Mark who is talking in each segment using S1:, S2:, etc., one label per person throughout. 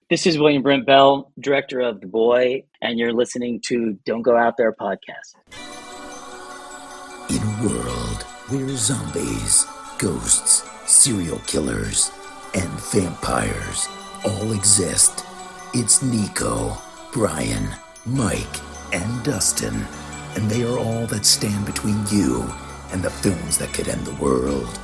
S1: This is William Brent Bell, director of The Boy, and you're listening to Don't Go Out There podcast.
S2: In a world where zombies, ghosts, serial killers, and vampires all exist, it's Nico, Brian, Mike, and Dustin, and they are all that stand between you and the films that could end the world.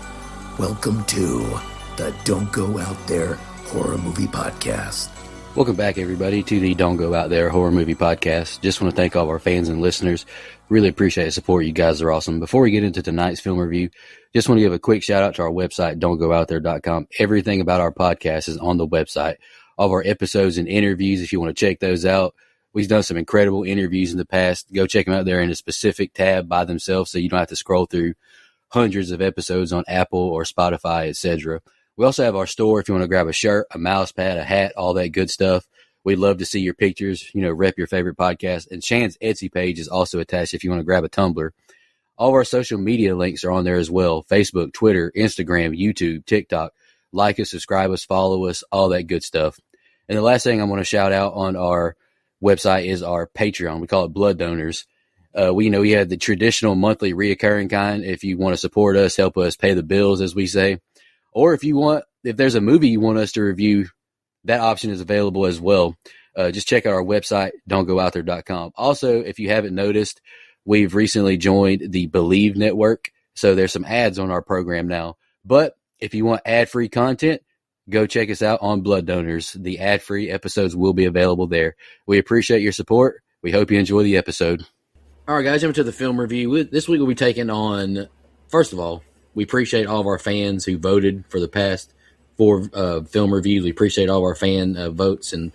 S2: Welcome to the Don't Go Out There Horror Movie Podcast.
S3: Welcome back, everybody, to the Don't Go Out There Horror Movie Podcast. Just want to thank all of our fans and listeners. Really appreciate the support. You guys are awesome. Before we get into tonight's film review, just want to give a quick shout out to our website, don'tgoouthere.com. Everything about our podcast is on the website. All of our episodes and interviews, if you want to check those out. We've done some incredible interviews in the past. Go check them out there in a specific tab by themselves so you don't have to scroll through hundreds of episodes on Apple or Spotify, etc. We also have our store if you want to grab a shirt, a mouse pad, a hat, all that good stuff. We'd love to see your pictures, rep your favorite podcast. And Shan's Etsy page is also attached if you want to grab a tumbler. All of our social media links are on there as well. Facebook, Twitter, Instagram, YouTube, TikTok. Like us, subscribe us, follow us, all that good stuff. And the last thing I want to shout out on our website is our Patreon. We call it Blood Donors. We have the traditional monthly reoccurring kind. If you want to support us, help us pay the bills, as we say. Or if there's a movie you want us to review, that option is available as well. Just check out our website, don'tgoouthere.com. Also, if you haven't noticed, we've recently joined the Believe Network. So there's some ads on our program now. But if you want ad-free content, go check us out on Blood Donors. The ad-free episodes will be available there. We appreciate your support. We hope you enjoy the episode. All right, guys, jumping to the film review. This week we'll be taking on, first of all, we appreciate all of our fans who voted for the past 4 film reviews. We appreciate all of our fan votes and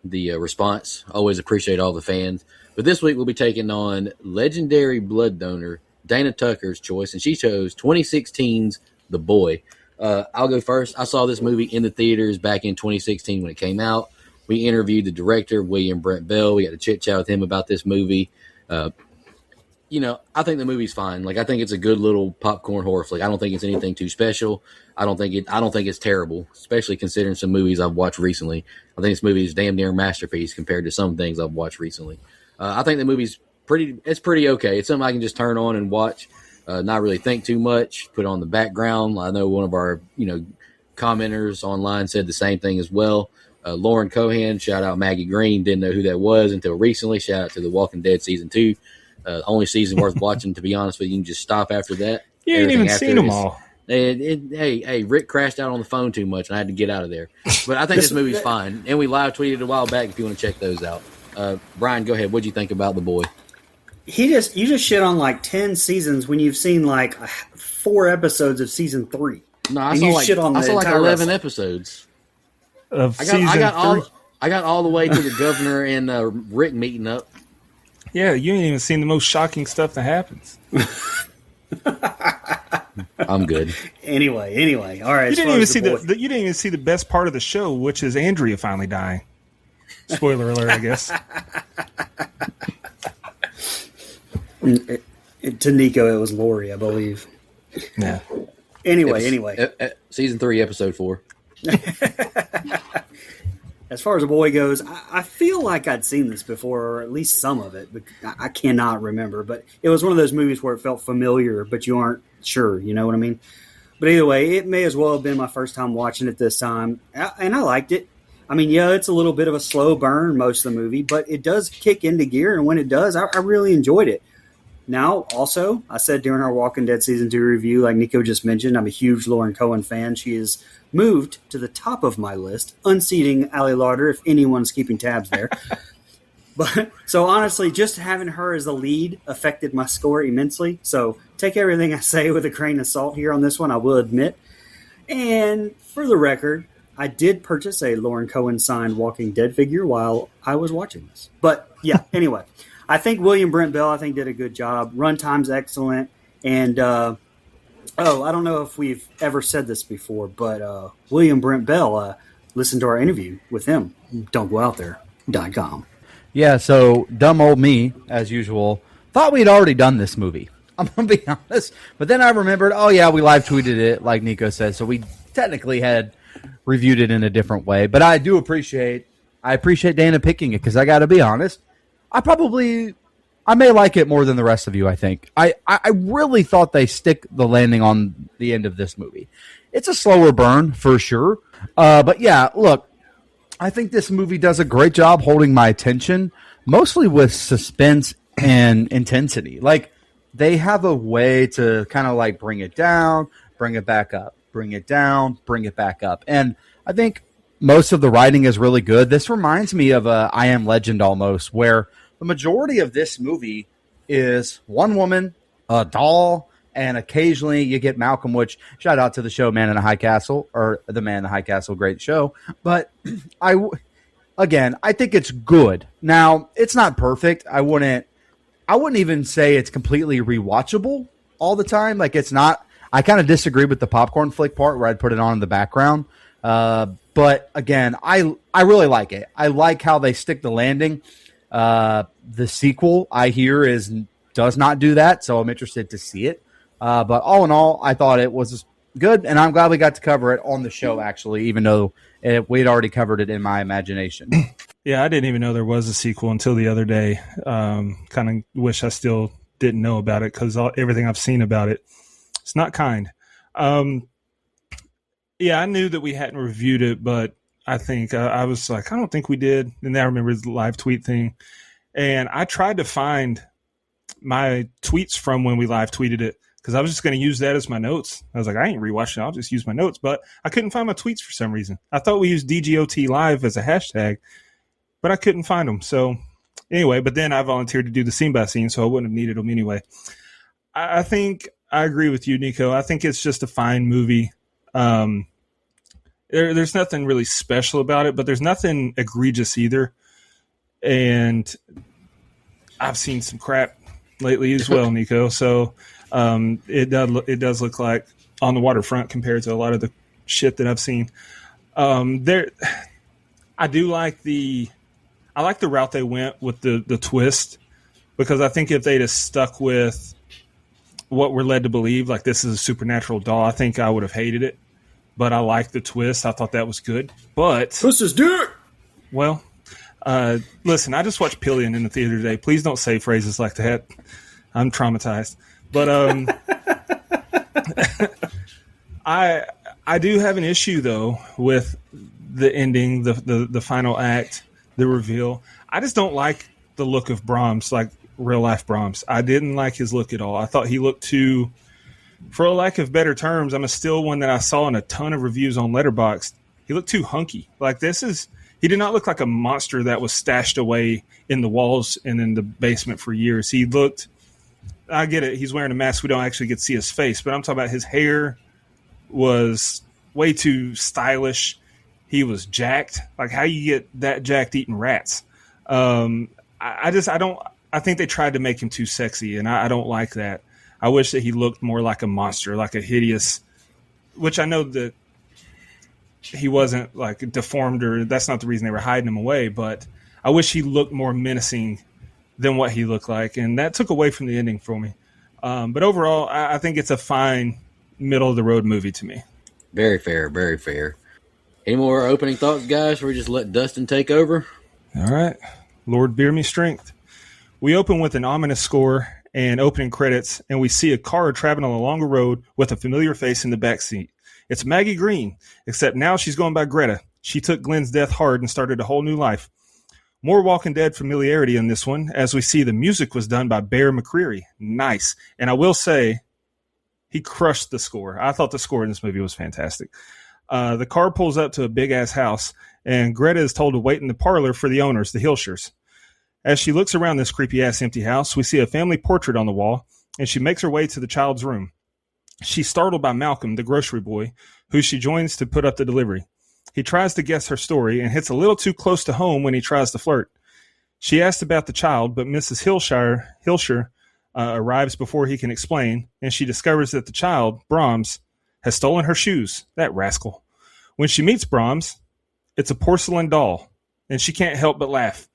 S3: the response. Always appreciate all the fans. But this week we'll be taking on legendary blood donor Dana Tucker's choice, and she chose 2016's The Boy. I'll go first. I saw this movie in the theaters back in 2016 when it came out. We interviewed the director, William Brent Bell. We had a chit-chat with him about this movie. I think the movie's fine. I think it's a good little popcorn horror flick. I don't think it's anything too special. I don't think it's terrible, especially considering some movies I've watched recently. I think this movie is damn near a masterpiece compared to some things I've watched recently. I think the movie's pretty okay. It's something I can just turn on and watch, not really think too much, put on the background. I know one of our, commenters online said the same thing as well. Lauren Cohan, shout out Maggie Green, didn't know who that was until recently. Shout out to The Walking Dead Season 2. Only season worth watching, to be honest with you. You can just stop after that.
S4: You ain't even seen them all.
S3: Hey, Rick crashed out on the phone too much, and I had to get out of there. But I think this movie's fine. And we live tweeted a while back if you want to check those out. Brian, go ahead. What'd you think about The Boy?
S5: You just shit on 10 seasons when you've seen 4 episodes of season 3.
S3: No, I saw 11 episodes. I got all the way to the governor and Rick meeting up.
S4: Yeah, you ain't even seen the most shocking stuff that happens.
S3: I'm good.
S5: Anyway. All right.
S4: You didn't even see the best part of the show, which is Andrea finally dying. Spoiler alert, I guess.
S5: To Nico, it was Lori, I believe.
S4: Yeah.
S5: Anyway.
S3: Season 3, episode 4.
S5: As far as The Boy goes, I feel like I'd seen this before, or at least some of it, but I cannot remember. But it was one of those movies where it felt familiar, but you aren't sure, you know what I mean? But either way, it may as well have been my first time watching it this time, and I liked it. I mean, yeah, it's a little bit of a slow burn, most of the movie, but it does kick into gear, and when it does, I really enjoyed it. Now, also, I said during our Walking Dead Season 2 review, like Nico just mentioned, I'm a huge Lauren Cohan fan. She is moved to the top of my list, unseating Ali Larter, if anyone's keeping tabs there. But so honestly, just having her as the lead affected my score immensely. So take everything I say with a grain of salt here on this one, I will admit. And for the record, I did purchase a Lauren Cohan signed Walking Dead figure while I was watching this. But yeah, anyway, I think William Brent Bell, did a good job. Runtime's excellent. And, I don't know if we've ever said this before, but William Brent Bell, listen to our interview with him, don'tgoouthere.com.
S6: Yeah, so dumb old me, as usual, thought we had already done this movie. I'm going to be honest. But then I remembered, we live tweeted it, like Nico said, so we technically had reviewed it in a different way. But I do appreciate I appreciate Dana picking it because I got to be honest, I may like it more than the rest of you. I think I really thought they stick the landing on the end of this movie. It's a slower burn for sure, but yeah, look, I think this movie does a great job holding my attention, mostly with suspense and intensity. Like they have a way to kind of like bring it down, bring it back up, bring it down, bring it back up, and I think most of the writing is really good. This reminds me of I Am Legend almost, where the majority of this movie is one woman, a doll, and occasionally you get Malcolm, which shout out to the show Man in the High Castle, or The Man in the High Castle, great show. But I think it's good. Now, it's not perfect. I wouldn't even say it's completely rewatchable all the time. Like it's not. I kind of disagree with the popcorn flick part where I'd put it on in the background. But again, I really like it. I like how they stick the landing. The sequel I hear does not do that, so I'm interested to see it. But all in all, I thought it was good, and I'm glad we got to cover it on the show, actually, even though we'd already covered it in my imagination.
S4: Yeah, I didn't even know there was a sequel until the other day. Kind of wish I still didn't know about it because everything I've seen about it, it's not kind. Yeah, I knew that we hadn't reviewed it, but I think I was like, I don't think we did. And then I remember the live tweet thing. And I tried to find my tweets from when we live tweeted it because I was just going to use that as my notes. I was like, I ain't rewatching it. I'll just use my notes. But I couldn't find my tweets for some reason. I thought we used DGOT live as a hashtag, but I couldn't find them. So anyway, but then I volunteered to do the scene by scene, so I wouldn't have needed them anyway. I think I agree with you, Nico. I think it's just a fine movie. There's nothing really special about it, but there's nothing egregious either. And I've seen some crap lately as well, Nico. So it does look like On the Waterfront compared to a lot of the shit that I've seen. I like the route they went with the twist, because I think if they'd have stuck with what we're led to believe, like this is a supernatural doll, I think I would have hated it. But I like the twist. I thought that was good. But
S5: Twist his dick! Well,
S4: listen, I just watched Pillion in the theater today. Please don't say phrases like that. I'm traumatized. But I do have an issue though with the ending, the final act, the reveal. I just don't like the look of Brahms, like real life Brahms. I didn't like his look at all. I thought he looked too, for a lack of better terms, I'm still one that I saw in a ton of reviews on Letterboxd. He looked too hunky. Like he did not look like a monster that was stashed away in the walls and in the basement for years. He looked, I get it, he's wearing a mask, we don't actually get to see his face, but I'm talking about his hair was way too stylish. He was jacked. Like how you get that jacked eating rats? I think they tried to make him too sexy, and I don't like that. I wish that he looked more like a monster, like a hideous, which I know that he wasn't like deformed, or that's not the reason they were hiding him away, but I wish he looked more menacing than what he looked like. And that took away from the ending for me. But overall, I think it's a fine middle of the road movie to me.
S3: Very fair. Very fair. Any more opening thoughts, guys? Or we just let Dustin take over?
S4: All right. Lord, bear me strength. We open with an ominous score and opening credits, and we see a car traveling along a road with a familiar face in the backseat. It's Maggie Green, except now she's going by Greta. She took Glenn's death hard and started a whole new life. More Walking Dead familiarity in this one, as we see the music was done by Bear McCreary. Nice. And I will say, he crushed the score. I thought the score in this movie was fantastic. The car pulls up to a big-ass house, and Greta is told to wait in the parlor for the owners, the Hilshers. As she looks around this creepy-ass empty house, we see a family portrait on the wall, and she makes her way to the child's room. She's startled by Malcolm, the grocery boy, who she joins to put up the delivery. He tries to guess her story and hits a little too close to home when he tries to flirt. She asks about the child, but Mrs. Hilscher arrives before he can explain, and she discovers that the child, Brahms, has stolen her shoes. That rascal. When she meets Brahms, it's a porcelain doll, and she can't help but laugh.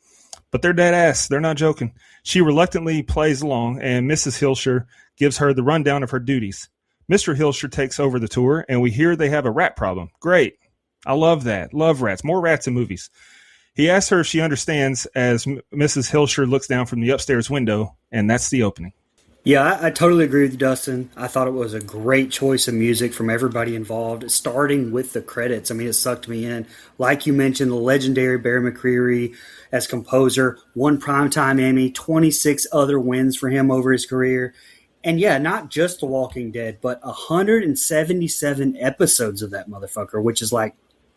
S4: But they're dead ass. They're not joking. She reluctantly plays along, and Mrs. Hilscher gives her the rundown of her duties. Mr. Hilscher takes over the tour, and we hear they have a rat problem. Great. I love that. Love rats. More rats in movies. He asks her if she understands as Mrs. Hilscher looks down from the upstairs window, and that's the opening.
S5: Yeah, I totally agree with you, Dustin. I thought it was a great choice of music from everybody involved, starting with the credits. I mean, it sucked me in. Like you mentioned, the legendary Barry McCreary as composer, won Primetime Emmy, 26 other wins for him over his career. And yeah, not just The Walking Dead, but 177 episodes of that motherfucker, which is like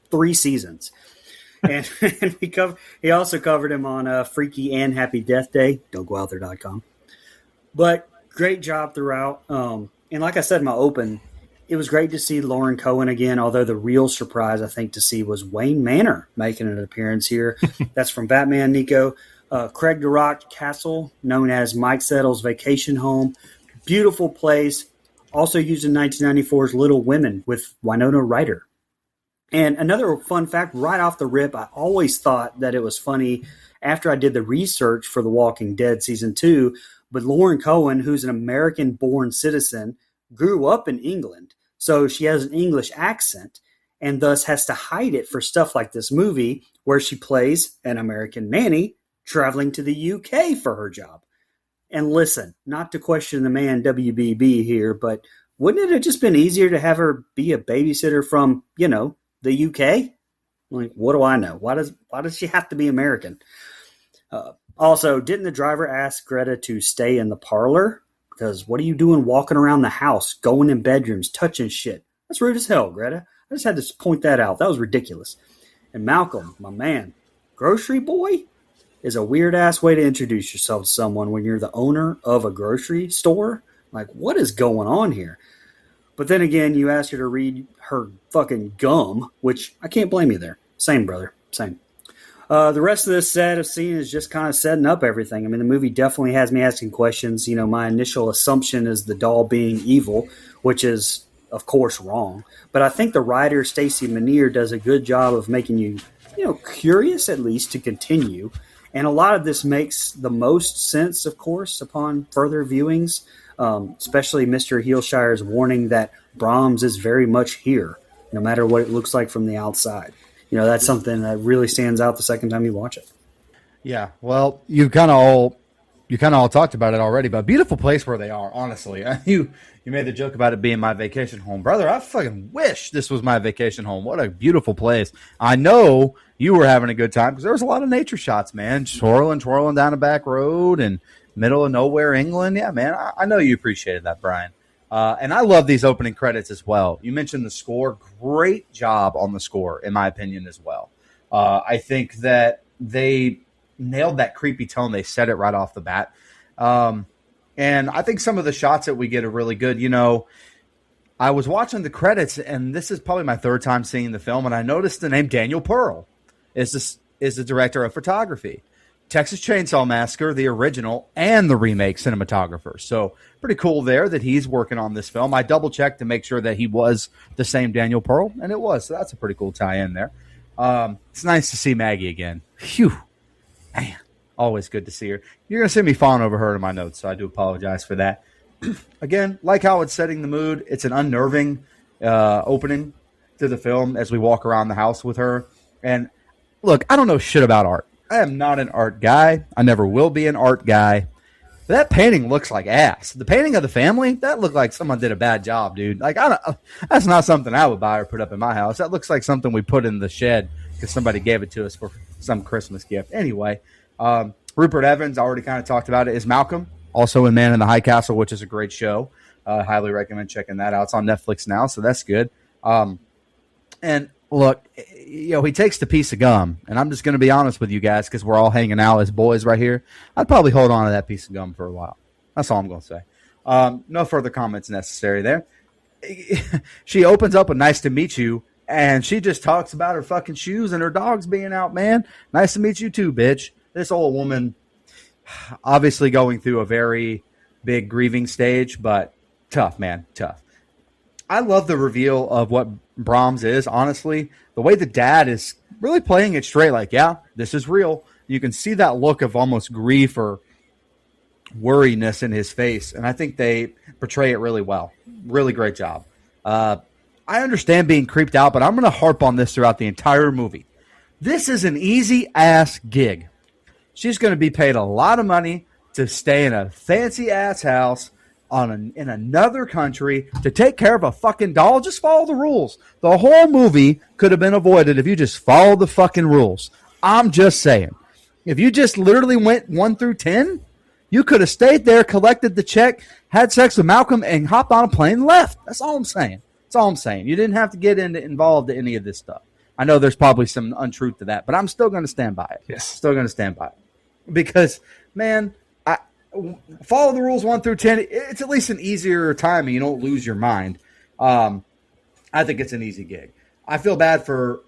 S5: 3 seasons. And, he also covered him on Freaky and Happy Death Day. Don'tGoOutThere.com. But great job throughout. And like I said in my open, it was great to see Lauren Cohen again, although the real surprise, I think, to see was Wayne Manor making an appearance here. That's from Batman, Nico. Craig DeRock Castle, known as Mike Settle's vacation home. Beautiful place. Also used in 1994's Little Women with Winona Ryder. And another fun fact right off the rip, I always thought that it was funny after I did the research for The Walking Dead Season 2, but Lauren Cohen, who's an American-born citizen, grew up in England, so she has an English accent and thus has to hide it for stuff like this movie where she plays an American nanny traveling to the UK for her job. And listen, not to question the man WBB here, but wouldn't it have just been easier to have her be a babysitter from, the UK? Like, what do I know? Why does she have to be American? Also, didn't the driver ask Greta to stay in the parlor? Because what are you doing walking around the house, going in bedrooms, touching shit? That's rude as hell, Greta. I just had to point that out. That was ridiculous. And Malcolm, my man, grocery boy is a weird-ass way to introduce yourself to someone when you're the owner of a grocery store. Like, what is going on here? But then again, you asked her to read her fucking gum, which I can't blame you there. Same, brother. Same. The rest of this set of scene is just kind of setting up everything. I mean, the movie definitely has me asking questions. My initial assumption is the doll being evil, which is, of course, wrong. But I think the writer, Stacey Manier, does a good job of making you, curious at least to continue. And a lot of this makes the most sense, of course, upon further viewings, especially Mr. Heelshire's warning that Brahms is very much here, no matter what it looks like from the outside. That's something that really stands out the second time you watch it.
S6: Yeah, well, you kind of all talked about it already, but beautiful place where they are, honestly. You made the joke about it being my vacation home. Brother, I fucking wish this was my vacation home. What a beautiful place. I know you were having a good time because there was a lot of nature shots, man. Twirling down a back road and middle of nowhere, England. Yeah, man, I know you appreciated that, Brian. And I love these opening credits as well. You mentioned the score. Great job on the score, in my opinion, as well. I think that they nailed that creepy tone. They set it right off the bat. And I think some of the shots that we get are really good. I was watching the credits, and this is probably my third time seeing the film, and I noticed the name Daniel Pearl is the director of photography. Texas Chainsaw Massacre, the original, and the remake cinematographer. So pretty cool there that he's working on this film. I double-checked to make sure that he was the same Daniel Pearl, and it was. So that's a pretty cool tie-in there. It's nice to see Maggie again. Phew. Man, always good to see her. You're going to see me fawn over her in my notes, so I do apologize for that. Again, like how it's setting the mood, it's an unnerving opening to the film as we walk around the house with her. And look, I don't know shit about art. I am not an art guy. I never will be an art guy. That painting looks like ass. The painting of the family, that looked like someone did a bad job, dude. Like, that's not something I would buy or put up in my house. That looks like something we put in the shed because somebody gave it to us for some Christmas gift. Anyway, Rupert Evans, I already kind of talked about it, is Malcolm, also in Man in the High Castle, which is a great show. Highly recommend checking that out. It's on Netflix now, so that's good. And look, he takes the piece of gum, and I'm just going to be honest with you guys because we're all hanging out as boys right here. I'd probably hold on to that piece of gum for a while. That's all I'm going to say. No further comments necessary there. She opens up with "Nice to meet you," and she just talks about her fucking shoes and her dogs being out, man. Nice to meet you too, bitch. This old woman obviously going through a very big grieving stage, but tough, man, tough. I love the reveal of what Brahms is, honestly. The way the dad is really playing it straight, like, yeah, this is real. You can see that look of almost grief or worriness in his face, and I think they portray it really well. Really great job. I understand being creeped out, but I'm going to harp on this throughout the entire movie. This is an easy ass gig. She's going to be paid a lot of money to stay in a fancy ass house in another country to take care of a fucking doll. Just follow the rules. The whole movie could have been avoided if you just followed the fucking rules. I'm just saying. If you just literally went 1 through 10, you could have stayed there, collected the check, had sex with Malcolm, and hopped on a plane and left. That's all I'm saying. That's all I'm saying. You didn't have to get involved in any of this stuff. I know there's probably some untruth to that, but I'm still going to stand by it.
S4: Yes.
S6: Still going to stand by it. Because, man, follow the rules 1 through 10. It's at least an easier time and you don't lose your mind. I think it's an easy gig. I feel bad for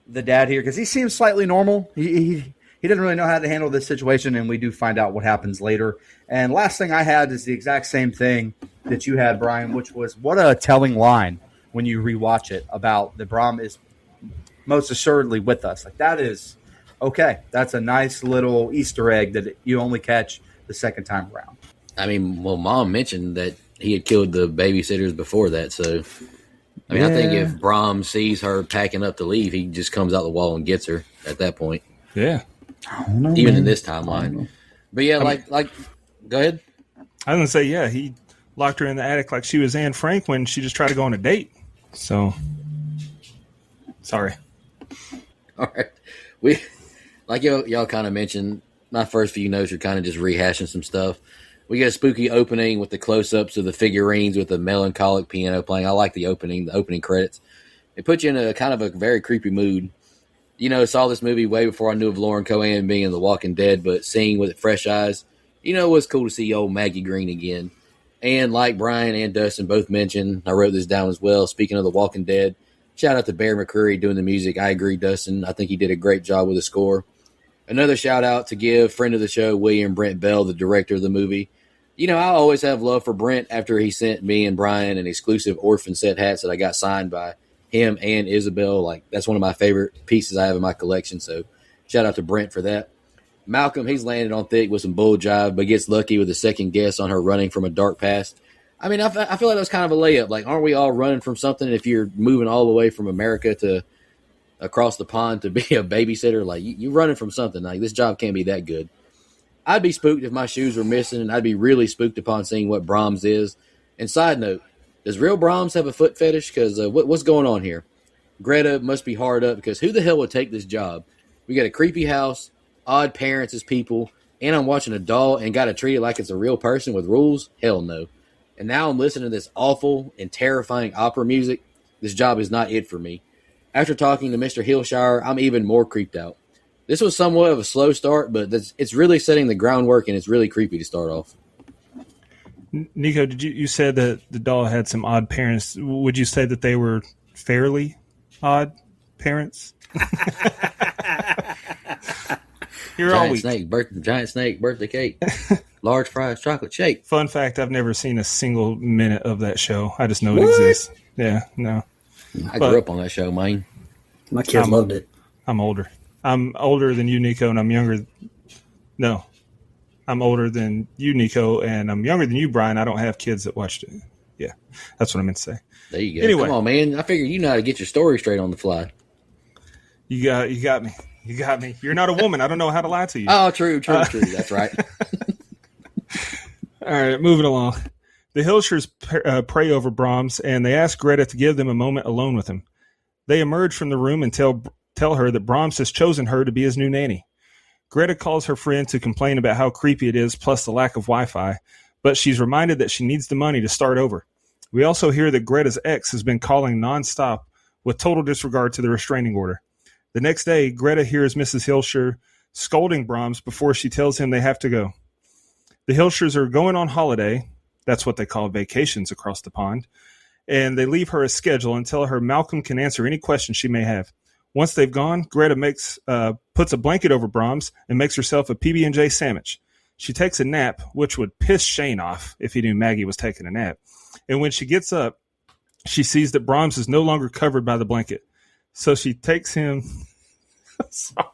S6: the dad here because he seems slightly normal. He doesn't really know how to handle this situation, and we do find out what happens later. And last thing I had is the exact same thing that you had, Brian, which was what a telling line when you rewatch it about the Brom is most assuredly with us. Like, that is okay. That's a nice little Easter egg that you only catch the second time around.
S3: I mean, well, Mom mentioned that he had killed the babysitters before that, so I mean, I think if Brom sees her packing up to leave, he just comes out the wall and gets her at that point.
S4: Yeah.
S3: Even in this timeline. But yeah, like go ahead.
S4: I was going to say, yeah, he locked her in the attic like she was Anne Frank when she just tried to go on a date. So, sorry.
S3: All right. We, like y'all kind of mentioned, my first few notes are kind of just rehashing some stuff. We get a spooky opening with the close-ups of the figurines with the melancholic piano playing. I like the opening credits. It puts you in a kind of a very creepy mood. You know, saw this movie way before I knew of Lauren Cohan being in The Walking Dead, but seeing with fresh eyes, you know, it was cool to see old Maggie Green again. And like Brian and Dustin both mentioned, I wrote this down as well, speaking of The Walking Dead, shout out to Bear McCreary doing the music. I agree, Dustin. I think he did a great job with the score. Another shout out to give friend of the show, William Brent Bell, the director of the movie. You know, I always have love for Brent after he sent me and Brian an exclusive Orphan set hats that I got signed by him and Isabel. Like, that's one of my favorite pieces I have in my collection. So shout out to Brent for that. Malcolm, he's landed on thick with some bull jive, but gets lucky with a second guess on her running from a dark past. I mean, I feel like that was kind of a layup. Like, aren't we all running from something if you're moving all the way from America to across the pond to be a babysitter? Like, you're running from something. Like, this job can't be that good. I'd be spooked if my shoes were missing, and I'd be really spooked upon seeing what Brahms is. And side note, does real Brahms have a foot fetish? Because what's going on here? Greta must be hard up because who the hell would take this job? We got a creepy house, odd parents as people, and I'm watching a doll and got to treat it like it's a real person with rules? Hell no. And now I'm listening to this awful and terrifying opera music. This job is not it for me. After talking to Mr. Hillshire, I'm even more creeped out. This was somewhat of a slow start, but it's really setting the groundwork, and it's really creepy to start off.
S4: Nico, you said that the doll had some odd parents. Would you say that they were fairly odd parents? You're all weak.
S3: Giant snake birthday cake, large fries, chocolate shake.
S4: Fun fact: I've never seen a single minute of that show. I just know it exists. Yeah, no.
S3: I grew up on that show, man.
S5: My kids loved it.
S4: I'm older. I'm older than you, Nico, and I'm younger. No, I'm older than you, Nico, and I'm younger than you, Brian. I don't have kids that watched it. Yeah, that's what I meant to say.
S3: There you go.
S4: Anyway,
S3: come on, man. I figure you know how to get your story straight on the fly.
S4: You got me. You got me. You're not a woman. I don't know how to lie to you.
S3: Oh, true. That's right.
S4: All right, moving along. The Hillshires pray over Brahms, and they ask Greta to give them a moment alone with him. They emerge from the room and tell her that Brahms has chosen her to be his new nanny. Greta calls her friend to complain about how creepy it is, plus the lack of Wi-Fi, but she's reminded that she needs the money to start over. We also hear that Greta's ex has been calling nonstop with total disregard to the restraining order. The next day, Greta hears Mrs. Hillshire scolding Brahms before she tells him they have to go. The Hillshires are going on holiday. That's what they call vacations across the pond. And they leave her a schedule and tell her Malcolm can answer any questions she may have. Once they've gone, Greta puts a blanket over Brahms and makes herself a PB&J sandwich. She takes a nap, which would piss Shane off if he knew Maggie was taking a nap. And when she gets up, she sees that Brahms is no longer covered by the blanket. So she takes him. Sorry.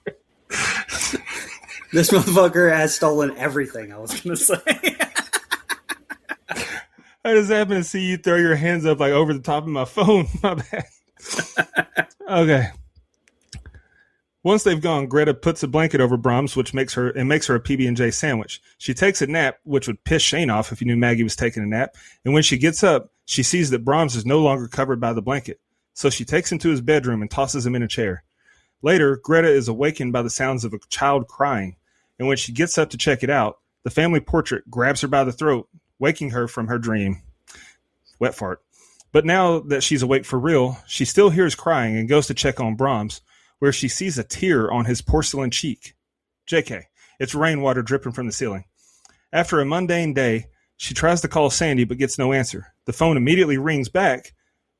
S5: This motherfucker has stolen everything, I was going to say.
S4: I just happened to see you throw your hands up like over the top of my phone. My bad. Okay. Once they've gone, Greta puts a blanket over Brahms, which makes her a PB&J sandwich. She takes a nap, which would piss Shane off if he knew Maggie was taking a nap. And when she gets up, she sees that Brahms is no longer covered by the blanket. So she takes him to his bedroom and tosses him in a chair. Later, Greta is awakened by the sounds of a child crying. And when she gets up to check it out, the family portrait grabs her by the throat, waking her from her dream. Wet fart. But now that she's awake for real, she still hears crying and goes to check on Brahms, where she sees a tear on his porcelain cheek. JK, it's rainwater dripping from the ceiling. After a mundane day, she tries to call Sandy but gets no answer. The phone immediately rings back,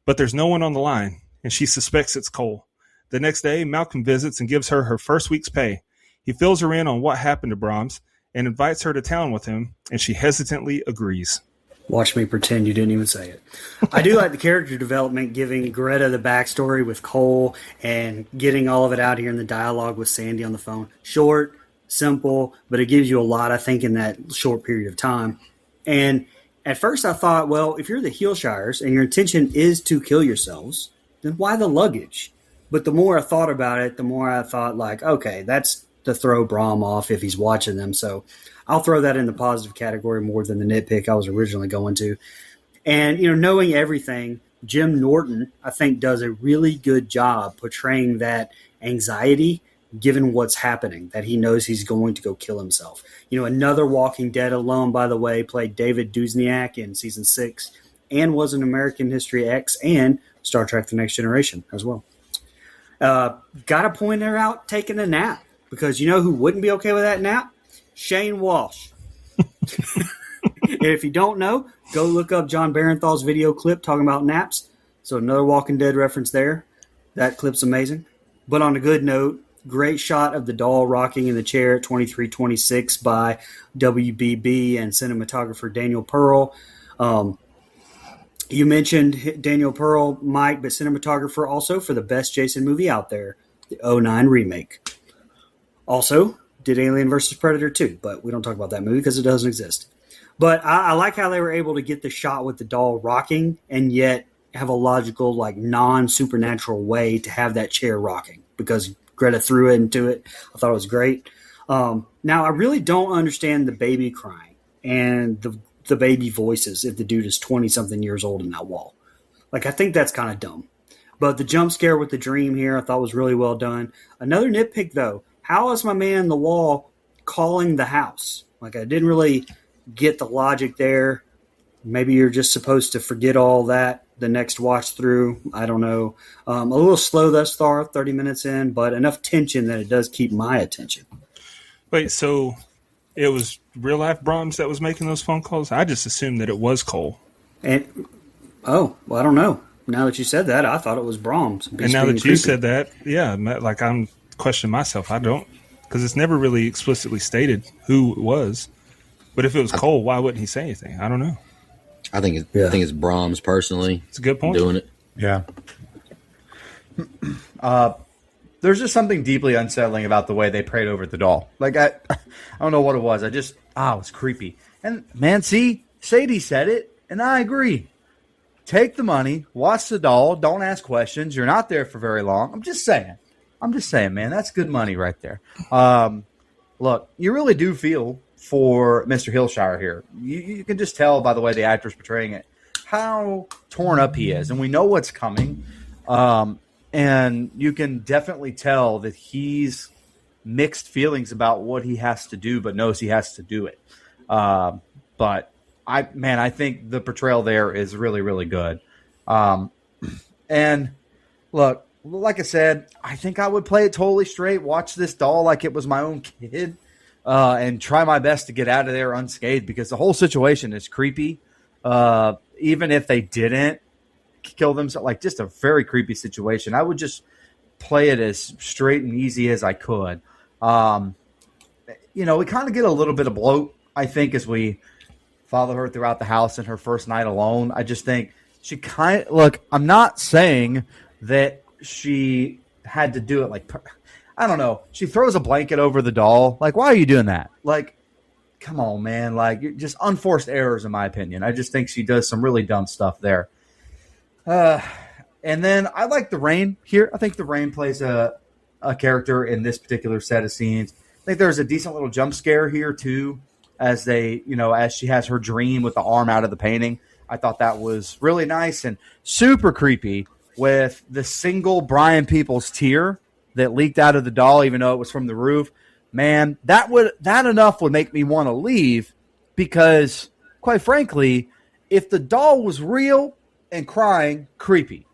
S4: but there's no one on the line, and she suspects it's Cole. The next day, Malcolm visits and gives her first week's pay. He fills her in on what happened to Brahms and invites her to town with him, and she hesitantly agrees.
S5: Watch me pretend you didn't even say it. I do like the character development, giving Greta the backstory with Cole and getting all of it out here in the dialogue with Sandy on the phone. Short, simple, but it gives you a lot, I think, in that short period of time. And at first I thought, well, if you're the Heelshires and your intention is to kill yourselves, then why the luggage? But the more I thought about it, the more I thought, like, okay, that's to throw Brahm off if he's watching them. So I'll throw that in the positive category more than the nitpick I was originally going to. And, knowing everything, Jim Norton, I think, does a really good job portraying that anxiety given what's happening, that he knows he's going to go kill himself. Another Walking Dead alum, by the way, played David Duzniak in season 6 and was in American History X and Star Trek The Next Generation as well. Got to point her out taking a nap, because who wouldn't be okay with that nap? Shane Walsh. And if you don't know, go look up John Barenthal's video clip talking about naps. So another Walking Dead reference there. That clip's amazing. But on a good note, great shot of the doll rocking in the chair at 2326 by WBB and cinematographer Daniel Pearl. You mentioned Daniel Pearl, Mike, but cinematographer also for the best Jason movie out there, the 2009 remake. Also, did Alien vs. Predator 2, but we don't talk about that movie because it doesn't exist. But I like how they were able to get the shot with the doll rocking and yet have a logical, non-supernatural way to have that chair rocking, because Greta threw into it. I thought it was great. Now, I really don't understand the baby crying and the baby voices if the dude is 20-something years old in that wall. I think that's kind of dumb. But the jump scare with the dream here I thought was really well done. Another nitpick, though. How is my man in the wall calling the house? I didn't really get the logic there. Maybe you're just supposed to forget all that the next watch through. I don't know. A little slow thus far, 30 minutes in, but enough tension that it does keep my attention.
S4: Wait, so it was real life Brahms that was making those phone calls? I just assumed that it was Cole.
S5: I don't know. Now that you said that, I thought it was Brahms.
S4: And now that you said that, yeah, I'm questioning myself. I don't, because it's never really explicitly stated who it was. But if it was Cole, why wouldn't he say anything? I don't know.
S3: I think it's Brahms personally.
S4: It's a good point.
S3: Doing it.
S6: Yeah. There's just something deeply unsettling about the way they prayed over the doll. I don't know what it was. It was creepy. And man, see, Sadie said it, and I agree. Take the money, watch the doll, don't ask questions. You're not there for very long. I'm just saying, man, that's good money right there. Look, you really do feel for Mr. Heelshire here. You can just tell by the way the actor's portraying it how torn up he is, and we know what's coming. And you can definitely tell that he's mixed feelings about what he has to do, but knows he has to do it. But I think the portrayal there is really, really good. And look, like I said, I think I would play it totally straight, watch this doll like it was my own kid, and try my best to get out of there unscathed, because the whole situation is creepy. Even if they didn't kill themselves, just a very creepy situation. I would just play it as straight and easy as I could. We kind of get a little bit of bloat, I think, as we follow her throughout the house in her first night alone. I just think she I'm not saying that she had to do it I don't know. She throws a blanket over the doll. Why are you doing that? Come on, man. You're just unforced errors, in my opinion. I just think she does some really dumb stuff there. And then I like the rain here. I think the rain plays a a character in this particular set of scenes. I think there's a decent little jump scare here too, as she has her dream with the arm out of the painting. I thought that was really nice and super creepy with the single Brian Peoples tear that leaked out of the doll, even though it was from the roof. Man, that enough would make me want to leave, because quite frankly, if the doll was real and crying, creepy.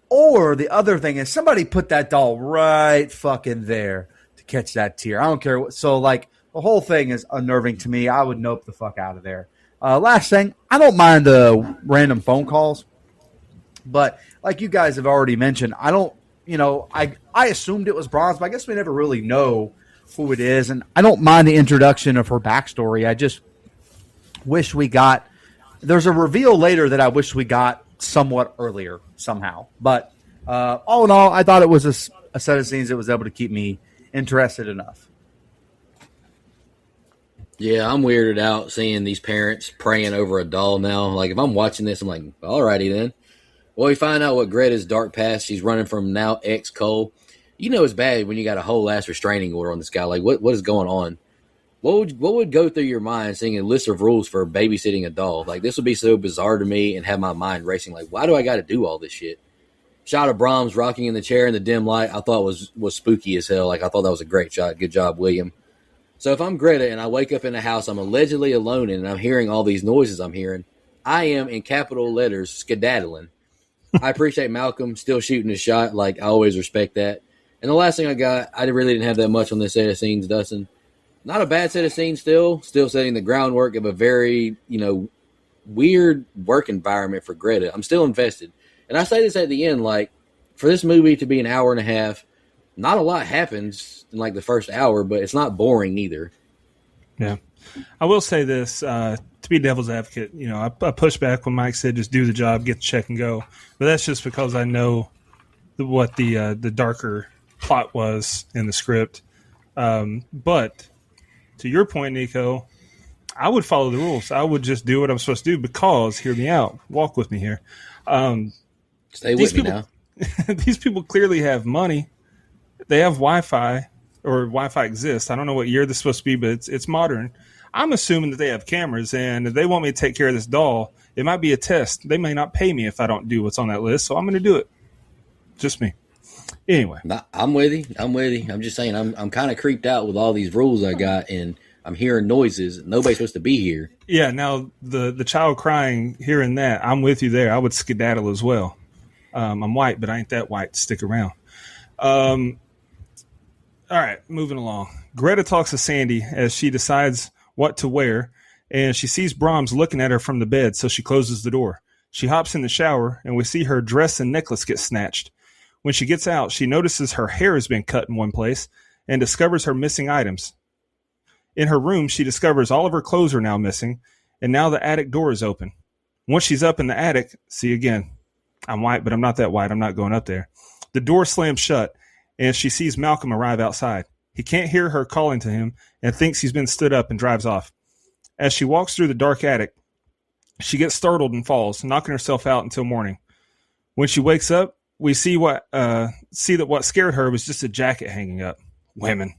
S6: Or the other thing is somebody put that doll right fucking there to catch that tear. I don't care what. So like the whole thing is unnerving to me. I would nope the fuck out of there. Last thing, I don't mind the random phone calls, but like you guys have already mentioned, I don't, I assumed it was Bronze, but I guess we never really know who it is. And I don't mind the introduction of her backstory. I just wish we got, there's a reveal later that I wish we got somewhat earlier somehow. But all in all, I thought it was a set of scenes that was able to keep me interested enough.
S3: Yeah, I'm weirded out seeing these parents praying over a doll now. Like, if I'm watching this, I'm like, alrighty then. Well, we find out what Greta's dark past. She's running from now ex-Cole. You know it's bad when you got a whole ass restraining order on this guy. Like, what is going on? What would go through your mind seeing a list of rules for babysitting a doll? Like, this would be so bizarre to me and have my mind racing. Like, why do I got to do all this shit? Shot of Brahms rocking in the chair in the dim light, I thought was spooky as hell. Like, I thought that was a great shot. Good job, William. So if I'm Greta and I wake up in a house I'm allegedly alone in and I'm hearing all these noises I'm hearing, I am, in capital letters, skedaddling. I appreciate Malcolm still shooting his shot. Like, I always respect that. And the last thing I got, I really didn't have that much on this set of scenes, Dustin. Not a bad set of scenes still setting the groundwork of a very, weird work environment for Greta. I'm still invested. And I say this at the end, like, for this movie to be an hour and a half, not a lot happens in like the first hour, but it's not boring either.
S4: Yeah. I will say this, to be devil's advocate, I push back when Mike said just do the job, get the check and go. But that's just because I know what the darker plot was in the script. But to your point, Nico, I would follow the rules. I would just do what I'm supposed to do because, hear me out, walk with me here.
S3: Stay with me now.
S4: These people clearly have money. They have Wi-Fi, or Wi-Fi exists. I don't know what year this is supposed to be, but it's modern. I'm assuming that they have cameras, and if they want me to take care of this doll, it might be a test. They may not pay me if I don't do what's on that list, so I'm going to do it. Just me. Anyway.
S3: I'm with you. I'm just saying, I'm kind of creeped out with all these rules I got, and I'm hearing noises. Nobody's supposed to be here.
S4: Yeah, now the child crying, hearing that, I'm with you there. I would skedaddle as well. I'm white, but I ain't that white to stick around. All right, moving along. Greta talks to Sandy as she decides what to wear, and she sees Brahms looking at her from the bed, so she closes the door. She hops in the shower, and we see her dress and necklace get snatched. When she gets out, she notices her hair has been cut in one place and discovers her missing items. In her room, she discovers all of her clothes are now missing, and now the attic door is open. Once she's up in the attic, see again, I'm white, but I'm not that white. I'm not going up there. The door slams shut, and she sees Malcolm arrive outside. He can't hear her calling to him and thinks he's been stood up and drives off. As she walks through the dark attic, she gets startled and falls, knocking herself out until morning. When she wakes up, we see that what scared her was just a jacket hanging up. Women.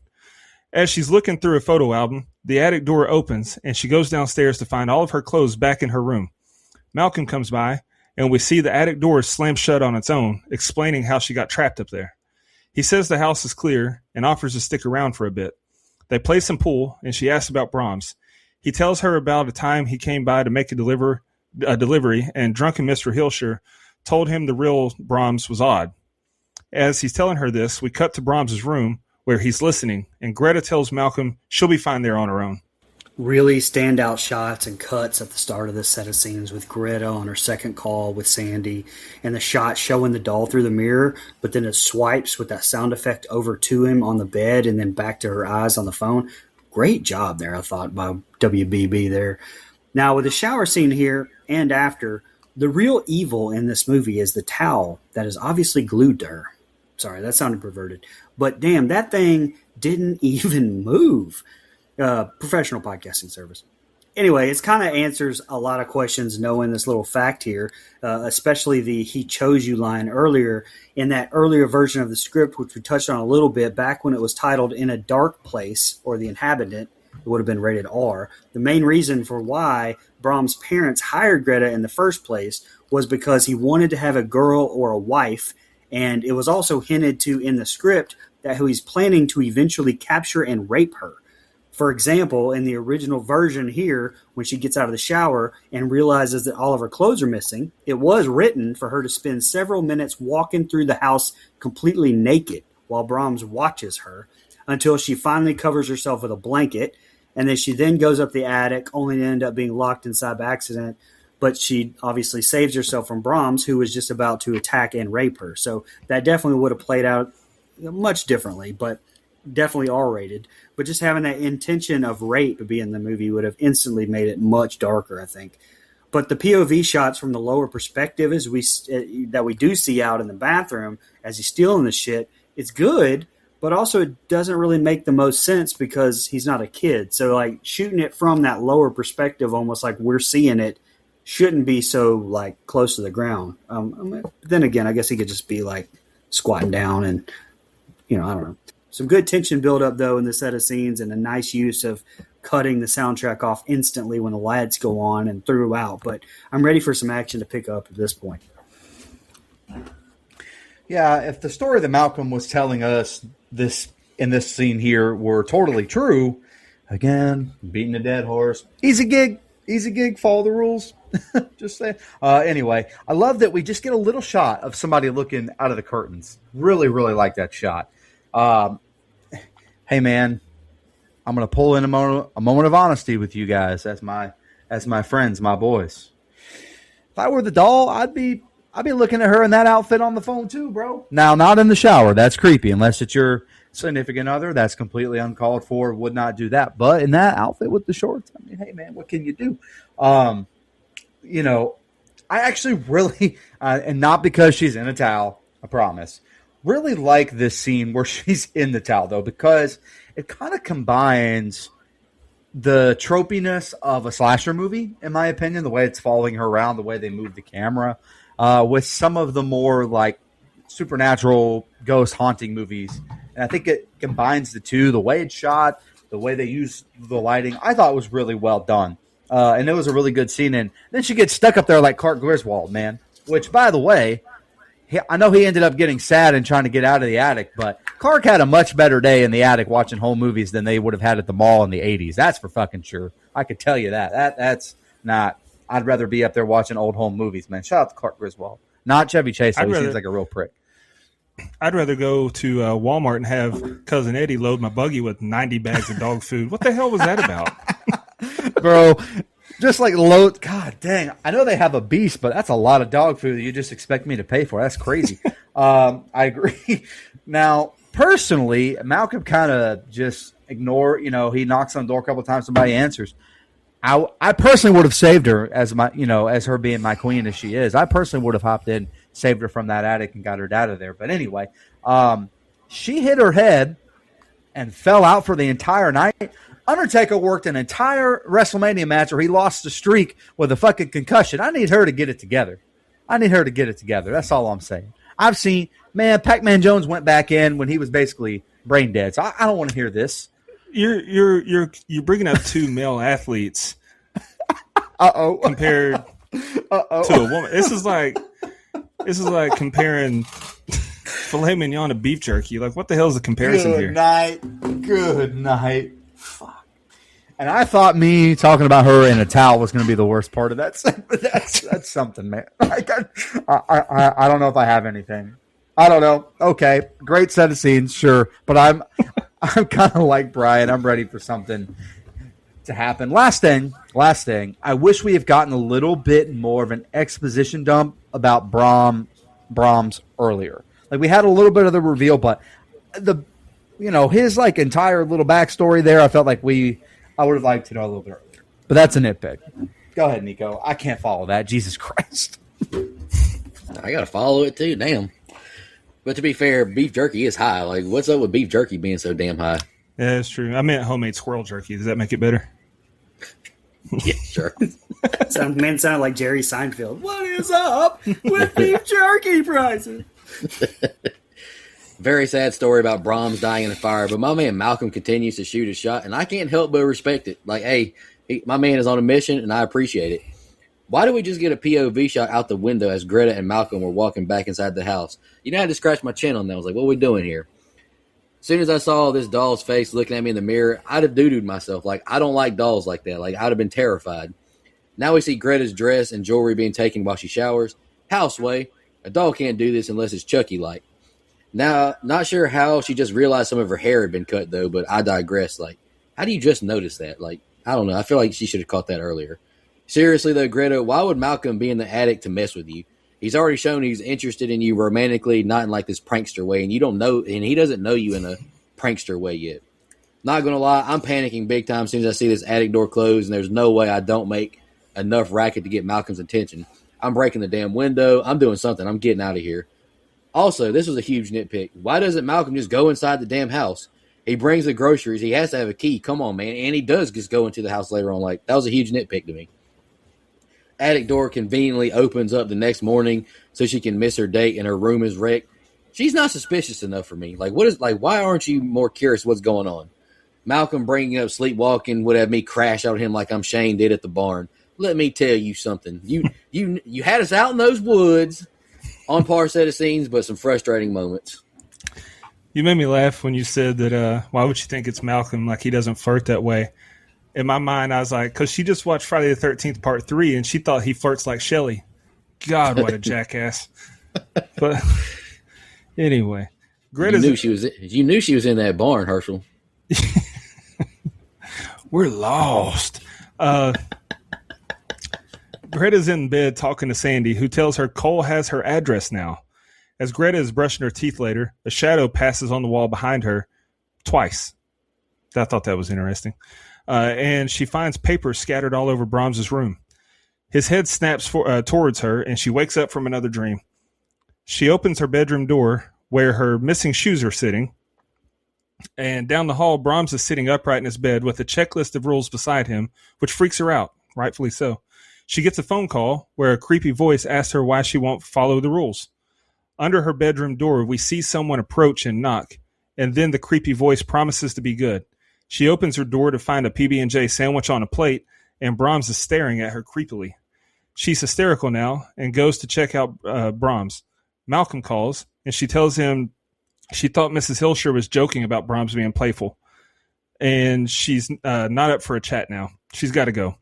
S4: As she's looking through a photo album, the attic door opens, and she goes downstairs to find all of her clothes back in her room. Malcolm comes by, and we see the attic door slam shut on its own, explaining how she got trapped up there. He says the house is clear and offers to stick around for a bit. They play some pool, and she asks about Brahms. He tells her about a time he came by to make a delivery, and drunken Mr. Hilscher told him the real Brahms was odd. As he's telling her this, we cut to Brahms' room, where he's listening, and Greta tells Malcolm she'll be fine there on her own.
S5: Really standout shots and cuts at the start of this set of scenes with Greta on her second call with Sandy, and the shot showing the doll through the mirror, but then it swipes with that sound effect over to him on the bed and then back to her eyes on the phone. Great job there, I thought, by WBB there. Now, with the shower scene here and after, the real evil in this movie is the towel that is obviously glued to her. Sorry, that sounded perverted. But damn, that thing didn't even move. Professional podcasting service. anyway, it's kind of answers a lot of questions knowing this little fact here, especially the "he chose you" line earlier in that earlier version of the script, which we touched on a little bit back when it was titled "In a Dark Place" or "The Inhabitant." It would have been rated R. The main reason for why Brahms' parents hired Greta in the first place was because he wanted to have a girl or a wife, and it was also hinted to in the script that he's planning to eventually capture and rape her. For example, in the original version here, when she gets out of the shower and realizes that all of her clothes are missing, it was written for her to spend several minutes walking through the house completely naked while Brahms watches her until she finally covers herself with a blanket, and then she then goes up the attic, only to end up being locked inside by accident. But she obviously saves herself from Brahms, who was just about to attack and rape her. So that definitely would have played out much differently, but definitely R-rated. But just having that intention of rape be in the movie would have instantly made it much darker, I think. But the POV shots from the lower perspective that we do see out in the bathroom as he's stealing the shit, it's good, but also it doesn't really make the most sense because he's not a kid. So like shooting it from that lower perspective, almost like we're seeing it, shouldn't be so like close to the ground. Then again, I guess he could just be like squatting down and, I don't know. Some good tension build up though in the set of scenes, and a nice use of cutting the soundtrack off instantly when the lights go on and throughout. But I'm ready for some action to pick up at this point.
S6: Yeah, if the story that Malcolm was telling us this in this scene here were totally true, again, beating a dead horse. Easy gig, follow the rules. Just saying. Anyway, I love that we just get a little shot of somebody looking out of the curtains. Really, really like that shot. Hey man, I'm gonna pull in a moment of honesty with you guys as my friends, my boys. If I were the doll, I'd be looking at her in that outfit on the phone too, bro. Now, not in the shower. That's creepy. Unless it's your significant other, that's completely uncalled for. Would not do that. But in that outfit with the shorts, I mean, hey man, what can you do? I actually really, and not because she's in a towel, I promise, really like this scene where she's in the towel though, because it kind of combines the tropiness of a slasher movie, in my opinion, the way it's following her around, the way they move the camera, with some of the more like supernatural ghost haunting movies. And I think it combines the two, the way it's shot, the way they use the lighting, I thought was really well done. And it was a really good scene. And then she gets stuck up there like Clark Griswold, man, which, by the way, I know he ended up getting sad and trying to get out of the attic, but Clark had a much better day in the attic watching home movies than they would have had at the mall in the 80s. That's for fucking sure. I could tell you that. That's not – I'd rather be up there watching old home movies, man. Shout out to Clark Griswold. Not Chevy Chase, though. He seems like a real prick.
S4: I'd rather go to Walmart and have Cousin Eddie load my buggy with 90 bags of dog food. What the hell was that about?
S6: Bro, just like load. God dang. I know they have a beast, but that's a lot of dog food that you just expect me to pay for. That's crazy. I agree. Now, personally, Malcolm kind of just ignore, he knocks on the door a couple of times, somebody answers. I personally would have saved her as as her being my queen as she is. I personally would have hopped in, saved her from that attic and got her out of there. But anyway, she hit her head and fell out for the entire night. Undertaker worked an entire WrestleMania match where he lost the streak with a fucking concussion. I need her to get it together. That's all I'm saying. I've seen, man, Pac-Man Jones went back in when he was basically brain dead. So I don't want to hear this.
S4: You're bringing up two male athletes compared to a woman. This is like comparing filet mignon to beef jerky. Like, what the hell is the comparison here?
S6: Good night. Fuck. And I thought me talking about her in a towel was going to be the worst part of that segment. That's something, man. I don't know if I have anything. I don't know. Okay, great set of scenes, sure, but I'm kind of like Brian. I'm ready for something to happen. Last thing. I wish we have gotten a little bit more of an exposition dump about Brahms earlier. Like, we had a little bit of the reveal, but his like entire little backstory there, I felt like I would have liked to know a little bit earlier. But that's a nitpick. Go ahead, Nico. I can't follow that. Jesus Christ.
S3: I gotta follow it too. Damn. But to be fair, beef jerky is high. Like, what's up with beef jerky being so damn high?
S4: Yeah, that's true. I meant homemade squirrel jerky. Does that make it better?
S3: Yeah, sure.
S5: Man sounded like Jerry Seinfeld. What is up with beef jerky prices?
S3: Very sad story about Brahms dying in a fire, but my man Malcolm continues to shoot his shot, and I can't help but respect it. Like, hey, my man is on a mission, and I appreciate it. Why do we just get a POV shot out the window as Greta and Malcolm were walking back inside the house? You know, I had to scratch my chin on that. I was like, what are we doing here? As soon as I saw this doll's face looking at me in the mirror, I'd have doo-dooed myself. Like, I don't like dolls like that. Like, I'd have been terrified. Now we see Greta's dress and jewelry being taken while she showers. Houseway. A doll can't do this unless it's Chucky-like. Now, not sure how she just realized some of her hair had been cut, though, but I digress. Like, how do you just notice that? Like, I don't know. I feel like she should have caught that earlier. Seriously, though, Greta, why would Malcolm be in the attic to mess with you? He's already shown he's interested in you romantically, not in like this prankster way, and you don't know, and he doesn't know you in a prankster way yet. Not gonna lie, I'm panicking big time as soon as I see this attic door closed, and there's no way I don't make enough racket to get Malcolm's attention. I'm breaking the damn window. I'm doing something. I'm getting out of here. Also, this was a huge nitpick. Why doesn't Malcolm just go inside the damn house? He brings the groceries. He has to have a key. Come on, man. And he does just go into the house later on. Like, that was a huge nitpick to me. Attic door conveniently opens up the next morning so she can miss her date and her room is wrecked. She's not suspicious enough for me. Like, why aren't you more curious what's going on? Malcolm bringing up sleepwalking would have me crash out at him like I'm Shane did at the barn. Let me tell you something. You had us out in those woods on par set of scenes, but some frustrating moments.
S4: You made me laugh when you said that, why would you think it's Malcolm? Like, he doesn't flirt that way. In my mind, I was like, because she just watched Friday the 13th Part 3, and she thought he flirts like Shelley. God, what a jackass. But anyway, Greta's...
S3: You knew she was in that barn, Herschel.
S4: We're lost. Greta's in bed talking to Sandy, who tells her Cole has her address now. As Greta is brushing her teeth later, a shadow passes on the wall behind her twice. I thought that was interesting. And she finds papers scattered all over Brahms' room. His head snaps towards her, and she wakes up from another dream. She opens her bedroom door, where her missing shoes are sitting. And down the hall, Brahms is sitting upright in his bed with a checklist of rules beside him, which freaks her out, rightfully so. She gets a phone call where a creepy voice asks her why she won't follow the rules. Under her bedroom door, we see someone approach and knock, and then the creepy voice promises to be good. She opens her door to find a PB&J sandwich on a plate, and Brahms is staring at her creepily. She's hysterical now and goes to check out Brahms. Malcolm calls, and she tells him she thought Mrs. Hilscher was joking about Brahms being playful, and she's not up for a chat now. She's got to go.